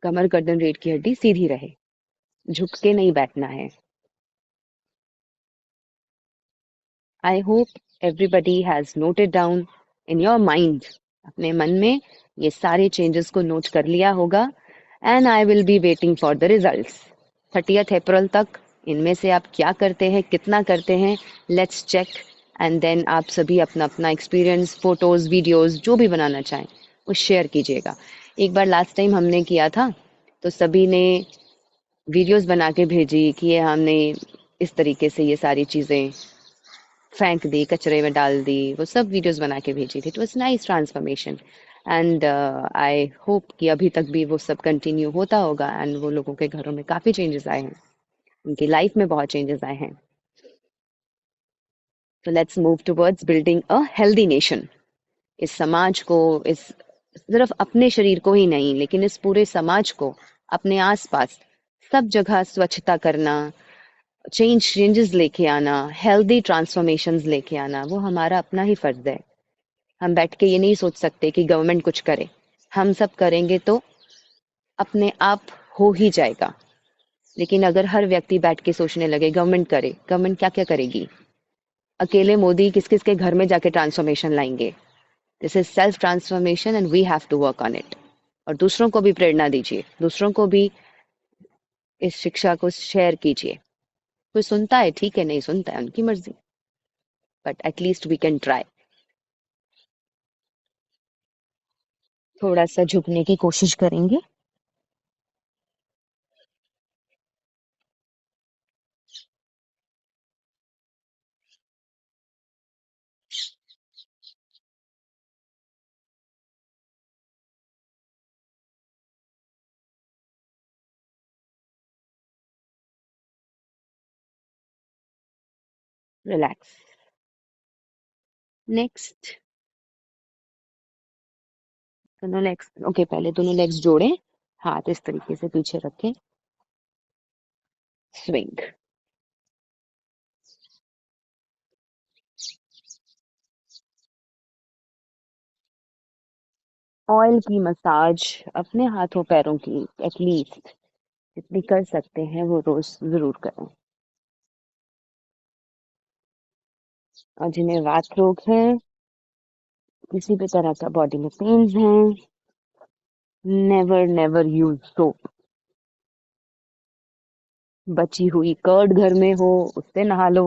S1: कमर गर्दन रीढ़ की हड्डी सीधी रहे, झुक के नहीं बैठना है। I hope everybody has noted down in your mind, अपने मन में ये सारे चेंजेस को नोट कर लिया होगा। And I will be waiting for the results 30th अप्रैल तक। इनमें से आप क्या करते हैं, कितना करते हैं, लेट्स चेक। एंड देन आप सभी अपना अपना एक्सपीरियंस, फोटोज, वीडियोस जो भी बनाना चाहें वो शेयर कीजिएगा। एक बार लास्ट टाइम हमने किया था तो सभी ने वीडियोस बना के भेजी कि ये हमने इस तरीके से ये सारी चीज़ें फेंक दी, कचरे में डाल दी, वो सब वीडियोस बना के भेजी थी। It was nice transformation. And I hope कि अभी तक भी वो सब कंटिन्यू होता होगा एंड वो लोगों के घरों में काफ़ी चेंजेस आए हैं, उनकी लाइफ में बहुत चेंजेस आए हैं। तो let's move towards building a healthy nation. इस समाज को, इस सिर्फ अपने शरीर को ही नहीं लेकिन इस पूरे समाज को, अपने आसपास सब जगह स्वच्छता करना, चेंजेस लेके आना, हेल्दी ट्रांसफॉर्मेशंस लेके आना, वो हमारा अपना ही फर्ज है। हम बैठ के ये नहीं सोच सकते कि गवर्नमेंट कुछ करे। हम सब करेंगे तो अपने आप हो ही जाएगा। लेकिन अगर हर व्यक्ति बैठ के सोचने लगे गवर्नमेंट करे, गवर्नमेंट क्या क्या करेगी? अकेले मोदी किस किस के घर में जाके ट्रांसफॉर्मेशन लाएंगे? This is self transformation and we have to work on it. और दूसरों को भी प्रेरणा दीजिए, दूसरों को भी इस शिक्षा को शेयर कीजिए। कोई सुनता है ठीक है, नहीं सुनता है उनकी मर्जी, but at least we can try. थोड़ा सा झुकने की कोशिश करेंगे। रिलैक्स। नेक्स्ट, दोनों लेग्स, ओके, पहले दोनों लेग्स जोड़ें, हाथ इस तरीके से पीछे रखें, स्विंग। ऑयल की मसाज अपने हाथों पैरों की एटलीस्ट जितनी कर सकते हैं वो रोज जरूर करें। और जिन्हें वात रोग है, किसी भी तरह का बॉडी में पेन्स हैं, नेवर नेवर यूज सोप। बची हुई कर्ड घर में हो उससे नहा लो,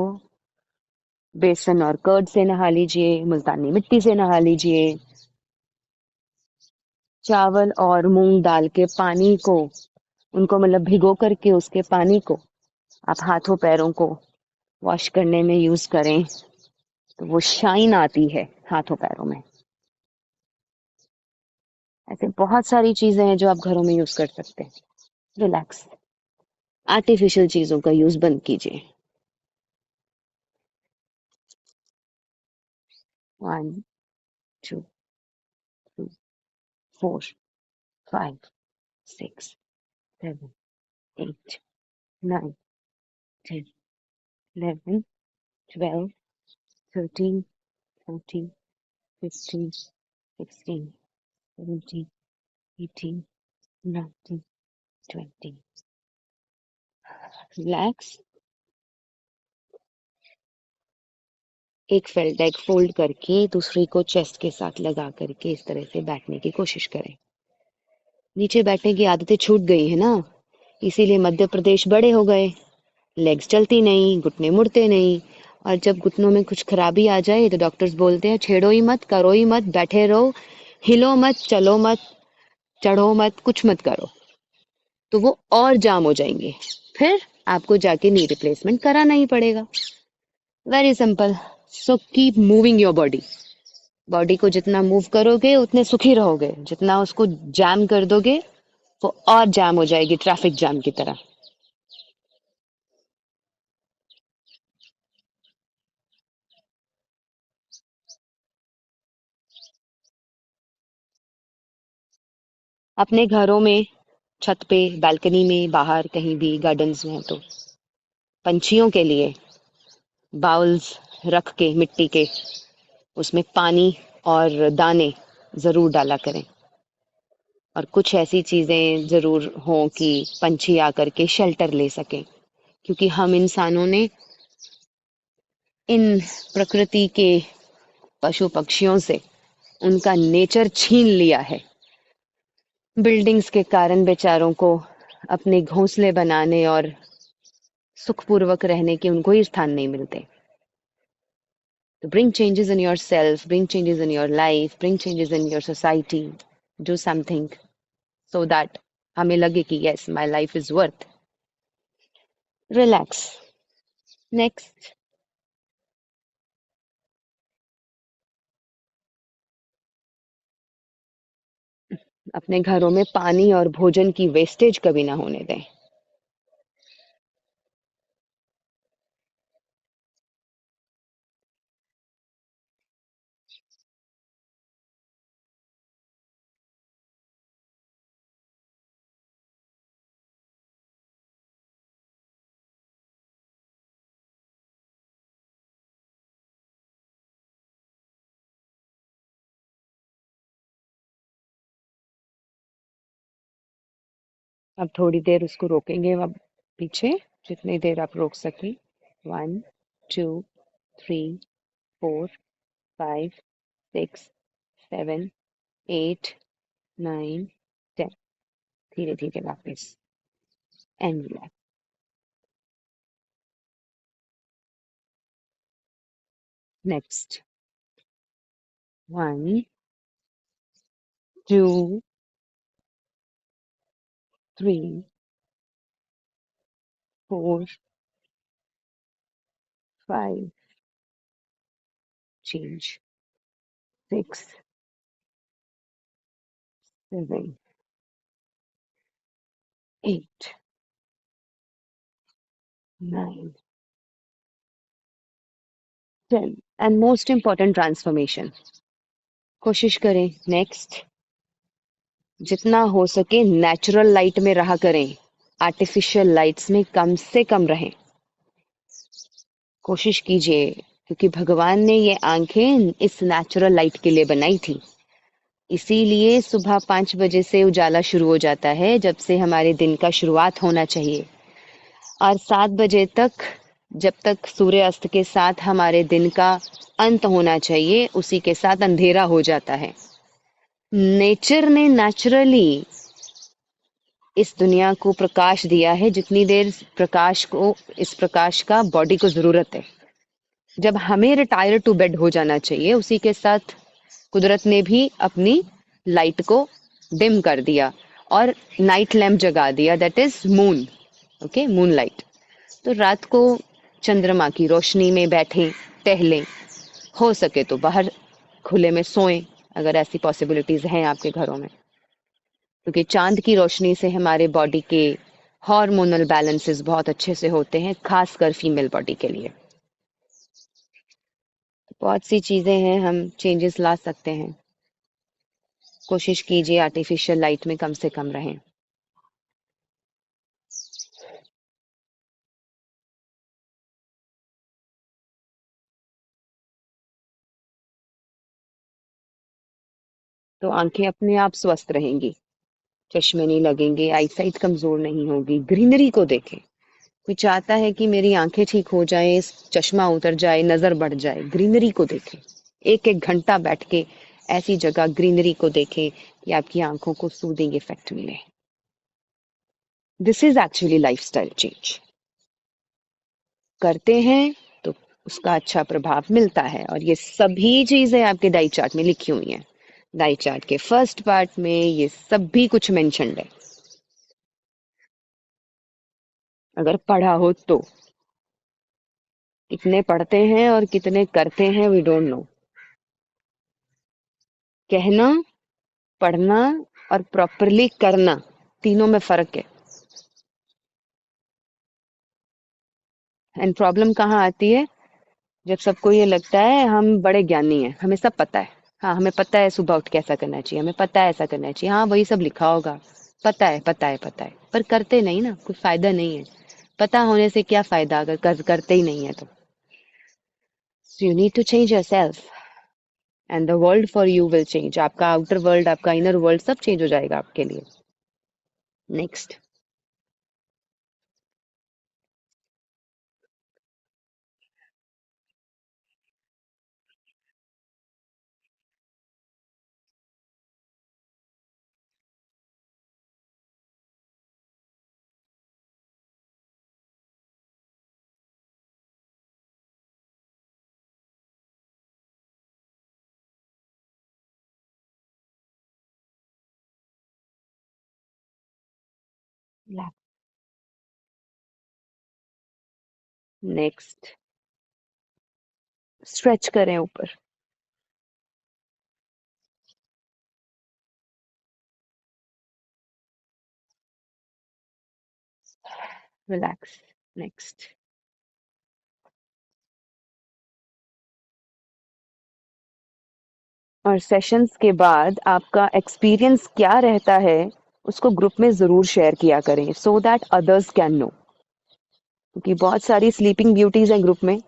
S1: बेसन और कर्ड से नहा लीजिए, मुल्तानी मिट्टी से नहा लीजिए। चावल और मूंग दाल के पानी को, उनको मतलब भिगो करके उसके पानी को आप हाथों पैरों को वॉश करने में यूज करें तो वो शाइन आती है हाथों पैरों में। ऐसे बहुत सारी चीजें हैं जो आप घरों में यूज कर सकते हैं। रिलैक्स। आर्टिफिशियल चीजों का यूज बंद कीजिए। 1 2 3 4 5 6 7 8 9 10 11 12 13 14 15 16 17 18 19 20। रिलैक्स। एक फेल्ट फोल्ड करके दूसरी को चेस्ट के साथ लगा करके इस तरह से बैठने की कोशिश करें। नीचे बैठने की आदतें छूट गई है ना, इसीलिए मध्य प्रदेश बड़े हो गए। लेग्स चलती नहीं, घुटने मुड़ते नहीं। और जब घुटनों में कुछ खराबी आ जाए तो डॉक्टर्स बोलते हैं छेड़ो ही मत, करो ही मत, बैठे रहो, हिलो मत, चलो मत, चढ़ो मत, कुछ मत करो। तो वो और जाम हो जाएंगे, फिर आपको जाके नी रिप्लेसमेंट कराना ही पड़ेगा। Very simple. So keep moving your body. Body को जितना मूव करोगे उतने सुखी रहोगे, जितना उसको जैम कर दोगे वो और जैम हो जाएगी, ट्रैफिक जैम की तरह। अपने घरों में, छत पे, बालकनी में, बाहर कहीं भी गार्डन्स में तो पंछियों के लिए बाउल्स रख के मिट्टी के, उसमें पानी और दाने जरूर डाला करें। और कुछ ऐसी चीजें जरूर हों कि पंछी आकर के शेल्टर ले सकें, क्योंकि हम इंसानों ने इन प्रकृति के पशु पक्षियों से उनका नेचर छीन लिया है। बिल्डिंग्स के कारण बेचारों को अपने घोंसले बनाने और सुखपूर्वक रहने के उनको ही स्थान नहीं मिलते। तो bring changes in yourself, bring changes in your life, bring changes in your society, do something so that हमें लगे कि yes, my life is worth. Relax. Next. अपने घरों में पानी और भोजन की वेस्टेज कभी ना होने दें। अब थोड़ी देर उसको रोकेंगे, अब पीछे जितनी देर आप रोक सकें। 1 2 3 4 5 6 7 8 9 10। धीरे धीरे वापस and relax. Next 1 2 3 4 5 change 6 7 8 9 10 and most important transformation। कोशिश करें नेक्स्ट जितना हो सके नेचुरल लाइट में रहा करें, आर्टिफिशियल लाइट्स में कम से कम रहें। कोशिश कीजिए, क्योंकि भगवान ने ये आंखें इस नेचुरल लाइट के लिए बनाई थी। इसीलिए सुबह 5 बजे से उजाला शुरू हो जाता है, जब से हमारे दिन का शुरुआत होना चाहिए, और 7 बजे तक, जब तक सूर्यास्त के साथ हमारे दिन का अंत होना चाहिए, उसी के साथ अंधेरा हो जाता है। नेचर ने नेचुरली इस दुनिया को प्रकाश दिया है, जितनी देर प्रकाश को, इस प्रकाश का बॉडी को जरूरत है। जब हमें रिटायर टू बेड हो जाना चाहिए, उसी के साथ कुदरत ने भी अपनी लाइट को डिम कर दिया और नाइट लैम्प जगा दिया, that is moon. Okay, moon light. तो रात को चंद्रमा की रोशनी में बैठें, टहलें, हो सके तो बाहर खुले में सोएं अगर ऐसी पॉसिबिलिटीज हैं आपके घरों में, क्योंकि चांद की रोशनी से हमारे बॉडी के हार्मोनल बैलेंसेस बहुत अच्छे से होते हैं, खासकर फीमेल बॉडी के लिए। बहुत सी चीजें हैं, हम चेंजेस ला सकते हैं। कोशिश कीजिए आर्टिफिशियल लाइट में कम से कम रहें। तो आंखें अपने आप स्वस्थ रहेंगी, चश्मे नहीं लगेंगे, आईसाइट कमजोर नहीं होगी। ग्रीनरी को देखें। कोई चाहता है कि मेरी आंखें ठीक हो जाए, चश्मा उतर जाए, नजर बढ़ जाए, ग्रीनरी को देखें। एक एक घंटा बैठ के ऐसी जगह ग्रीनरी को देखें कि आपकी आंखों को सूदिंग इफेक्ट मिले। This is actually lifestyle change. करते हैं तो उसका अच्छा प्रभाव मिलता है, और ये सभी चीजें आपके डाई चार्ट में लिखी हुई हैं। डाई चार्ट के फर्स्ट पार्ट में ये सभी कुछ मेंशन्ड है, अगर पढ़ा हो तो। कितने पढ़ते हैं और कितने करते हैं, वी डोंट नो। कहना, पढ़ना और प्रॉपरली करना, तीनों में फर्क है। एंड प्रॉब्लम कहाँ आती है? जब सबको ये लगता है हम बड़े ज्ञानी हैं, हमें सब पता है। हाँ, हमें पता है सुबह उठ के ऐसा करना चाहिए, हमें पता है ऐसा करना चाहिए, हाँ वही सब लिखा होगा, पता है पता है पता है, पर करते नहीं ना, कोई फायदा नहीं है। पता होने से क्या फायदा अगर करते ही नहीं है तो। So you need to change yourself and the world for you will change. आपका आउटर वर्ल्ड, आपका इनर वर्ल्ड सब चेंज हो जाएगा आपके लिए. नेक्स्ट. नेक्स्ट. स्ट्रेच करें ऊपर. रिलैक्स. नेक्स्ट. और सेशंस के बाद आपका एक्सपीरियंस क्या रहता है उसको ग्रुप में ज़रूर शेयर किया करें so that others can know. क्योंकि बहुत सारी स्लीपिंग ब्यूटीज हैं ग्रुप में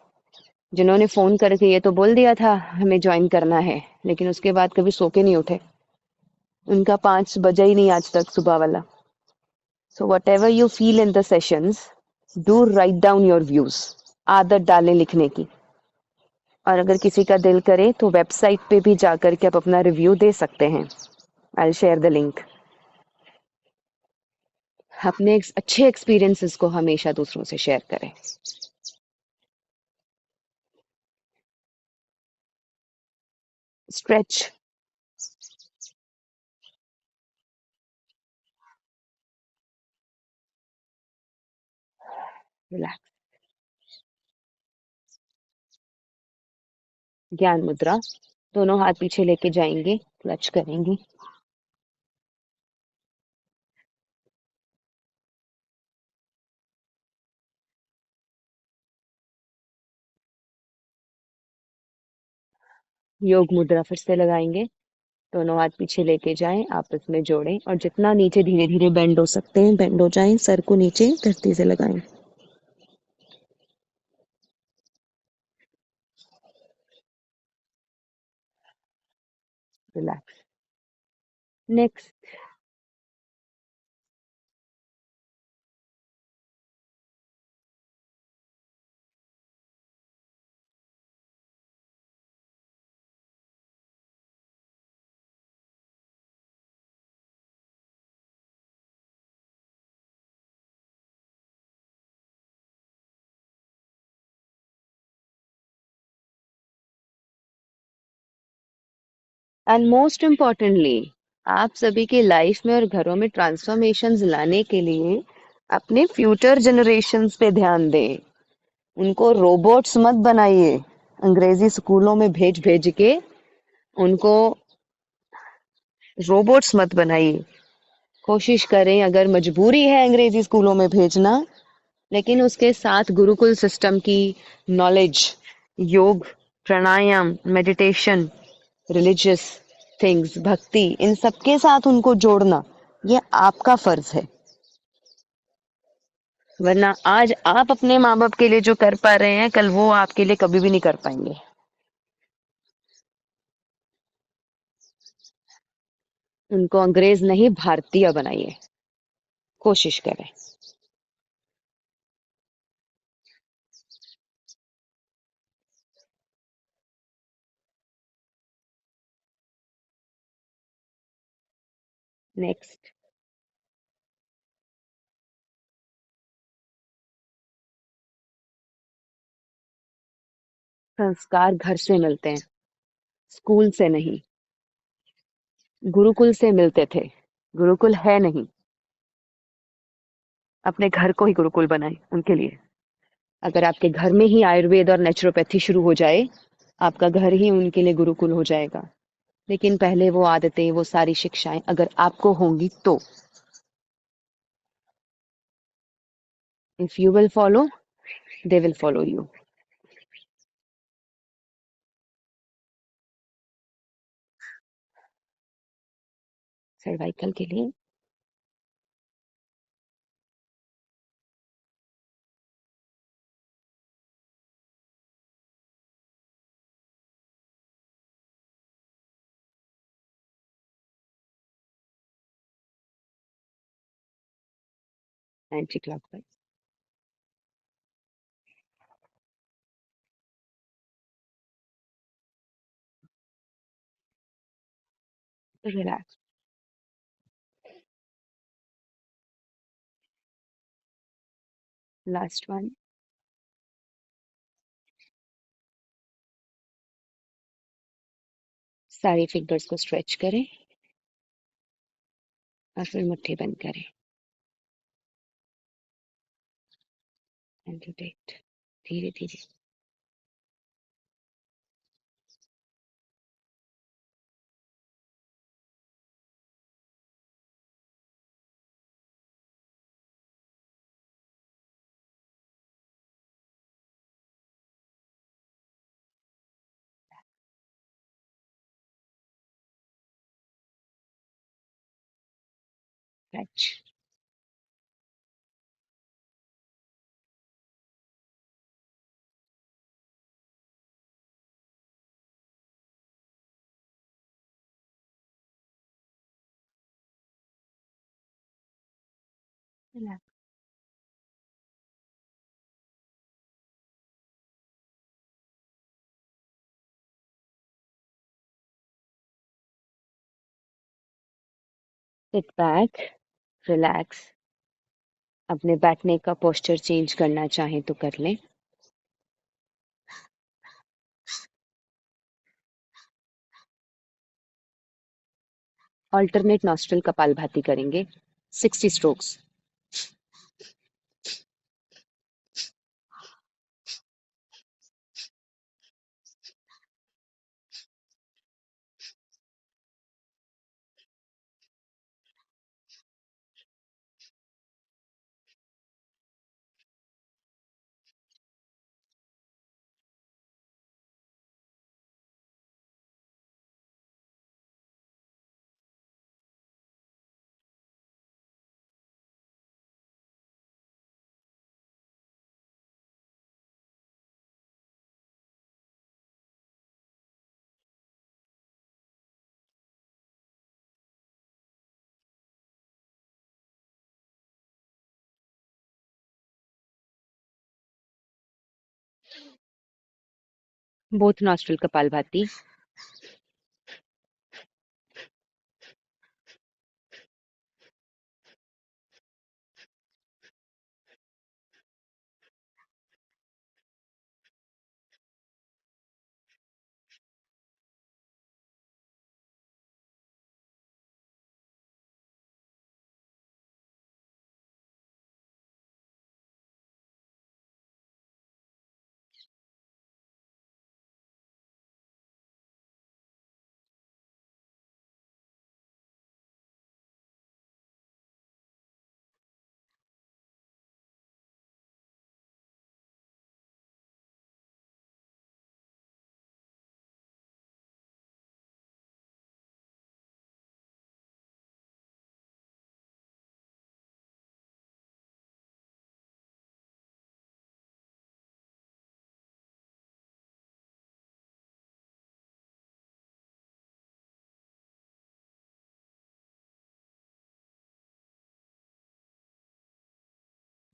S1: जिन्होंने फ़ोन करके ये तो बोल दिया था हमें ज्वाइन करना है, लेकिन उसके बाद कभी सो के नहीं उठे. उनका 5 बजा ही नहीं आज तक सुबह वाला. So what ever you feel in the sessions, do write down your views. आदत डालें लिखने की. और अगर किसी का दिल करे तो वेबसाइट पे भी जाकर के आप अपना रिव्यू दे सकते हैं. I will share the link. अपने अच्छे एक्सपीरियंसेस को हमेशा दूसरों से शेयर करें. स्ट्रेच. रिलैक्स. ज्ञान मुद्रा. दोनों हाथ पीछे लेके जाएंगे, क्लच करेंगे. योग मुद्रा फिर से लगाएंगे. दोनों हाथ पीछे लेके जाएं, आपस में जोड़ें और जितना नीचे धीरे धीरे बेंड हो सकते हैं बेंड हो जाएं. सर को नीचे धरती से लगाएं. Relax. Next. And most importantly, आप सभी की लाइफ में और घरों में ट्रांसफॉर्मेशंस लाने के लिए अपने फ्यूचर जनरेशंस पे ध्यान दें. उनको रोबोट्स मत बनाइए अंग्रेजी स्कूलों में भेज भेज के. उनको रोबोट्स मत बनाइए. कोशिश करें, अगर मजबूरी है अंग्रेजी स्कूलों में भेजना, लेकिन उसके साथ गुरुकुल सिस्टम की नॉलेज, योग, प्राणायाम, मेडिटेशन, रिलीजियस थिंग्स, भक्ति, इन सबके साथ उनको जोड़ना ये आपका फर्ज है. वरना आज आप अपने माँ बाप के लिए जो कर पा रहे हैं कल वो आपके लिए कभी भी नहीं कर पाएंगे. उनको अंग्रेज नहीं भारतीय बनाइए. कोशिश करें. नेक्स्ट. संस्कार घर से मिलते हैं, स्कूल से नहीं. गुरुकुल से मिलते थे, गुरुकुल है नहीं. अपने घर को ही गुरुकुल बनाएं उनके लिए. अगर आपके घर में ही आयुर्वेद और नेचुरोपैथी शुरू हो जाए, आपका घर ही उनके लिए गुरुकुल हो जाएगा. लेकिन पहले वो आदतें, वो सारी शिक्षाएं अगर आपको होंगी तो. If you will follow, they will follow you. Cervical के लिए anti clockwise. Relax. Last one. सारे फिंगर्स को स्ट्रेच करें और फिर मुट्ठी बंद करें एंड रोटेट धीरे धीरे। Stretch. Relax. Sit back, relax. अपने बैठने का पोस्चर चेंज करना चाहें तो कर लें। ऑल्टरनेट नॉस्ट्रल कपालभाति करेंगे 60 strokes. Both nostril kapalbhati.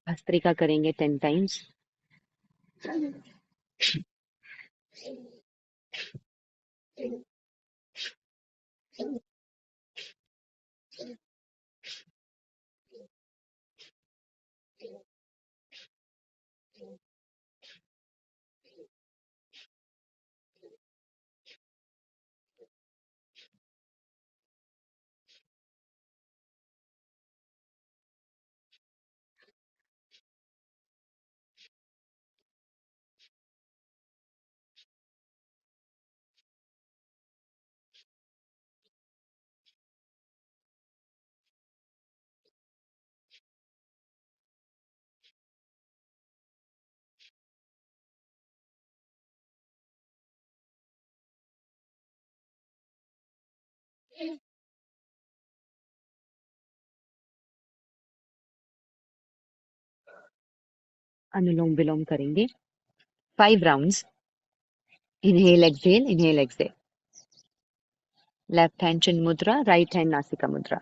S1: Bhastrika करेंगे 10 टाइम्स। अनुलोम विलोम करेंगे 5 rounds. Inhale exhale, inhale exhale. Left hand chin mudra, right hand नासिका मुद्रा।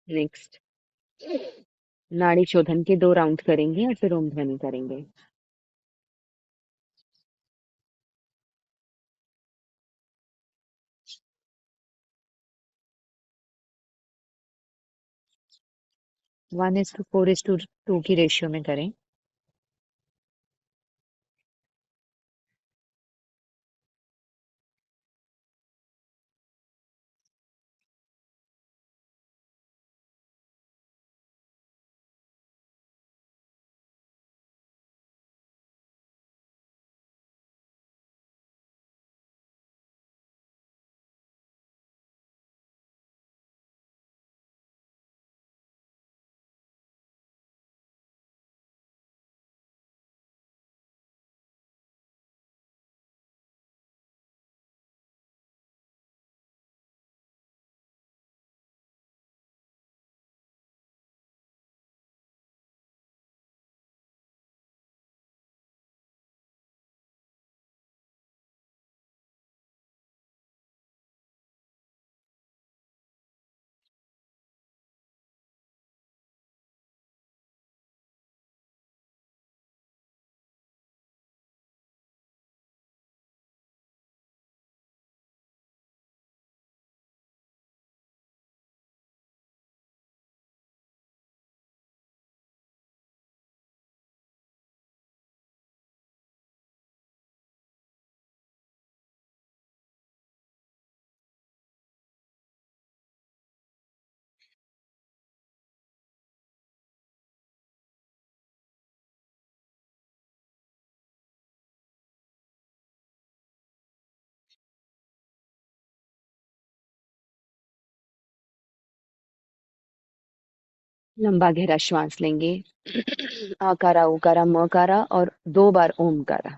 S1: नेक्स्ट नाड़ी शोधन के 2 राउंड करेंगे और फिर ओम ध्वनि करेंगे। वन इज टू 4:2 की रेशियो में करें। लंबा गहरा श्वास लेंगे। आकारा उकारा मकारा और 2 बार ओमकारा।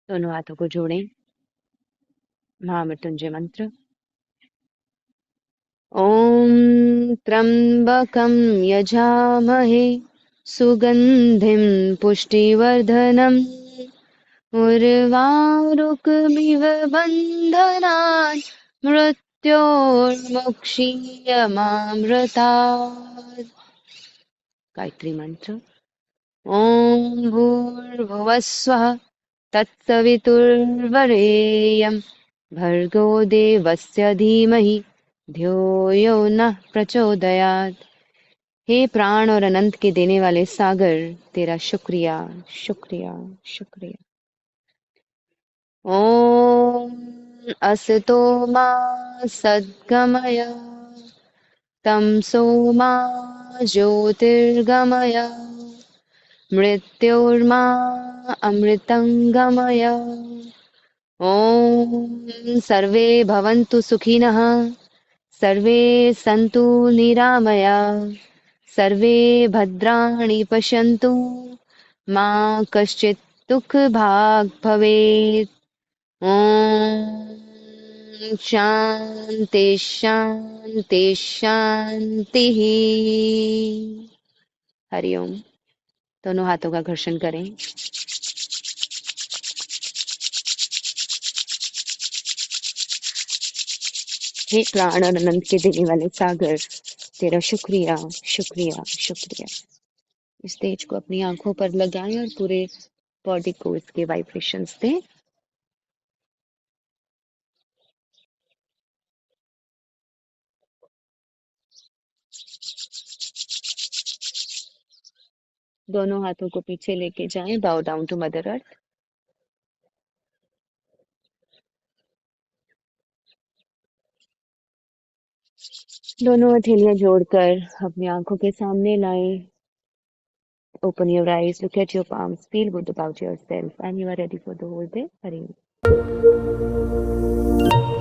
S1: दोनों हाथों को जोड़ें। महामृत्युंजय मंत्र। ॐ त्र्यम्बकं यजामहे सुगन्धिं पुष्टिवर्धनम् उर्वारुकमिव बन्धनान् मृत्योर्मुक्षीयमामृतात्। गायत्री मंत्र। ॐ भूर्भुवस्वः तत्सवितुर्वरेण्यं भर्गो देवस्य धीमहि धियो यो नः प्रचोदयात्। हे प्राण और अनंत के देने वाले सागर, तेरा शुक्रिया शुक्रिया शुक्रिया। ॐ असतो मा सद्गमय तमसो मा ज्योतिर्गमय मृत्योर्मा अमृतंगमय। ॐ सर्वे भवन्तु सुखिनः सर्वे सन्तु निरामयाः सर्वे भद्राणि पश्यन्तु मा कश्चित् दुःखभाग् भवेत्। ॐ शान्ति शान्ति शान्तिः। हरिओम। दोनों हाथों का घर्षण करें। हे प्राण और आनंद के देने वाले सागर, तेरा शुक्रिया, शुक्रिया, शुक्रिया। इस तेज को अपनी आंखों पर लगाएं और पूरे बॉडी को इसके वाइब्रेशंस दें। दोनों हाथों को पीछे लेके जाएं, बाउ डाउन टू मदर अर्थ। दोनों हथेलियां जोड़कर अपनी आंखों के सामने लाएं। Open your eyes, look at your palms, feel good about yourself, and you are ready for the whole day. Hari Om.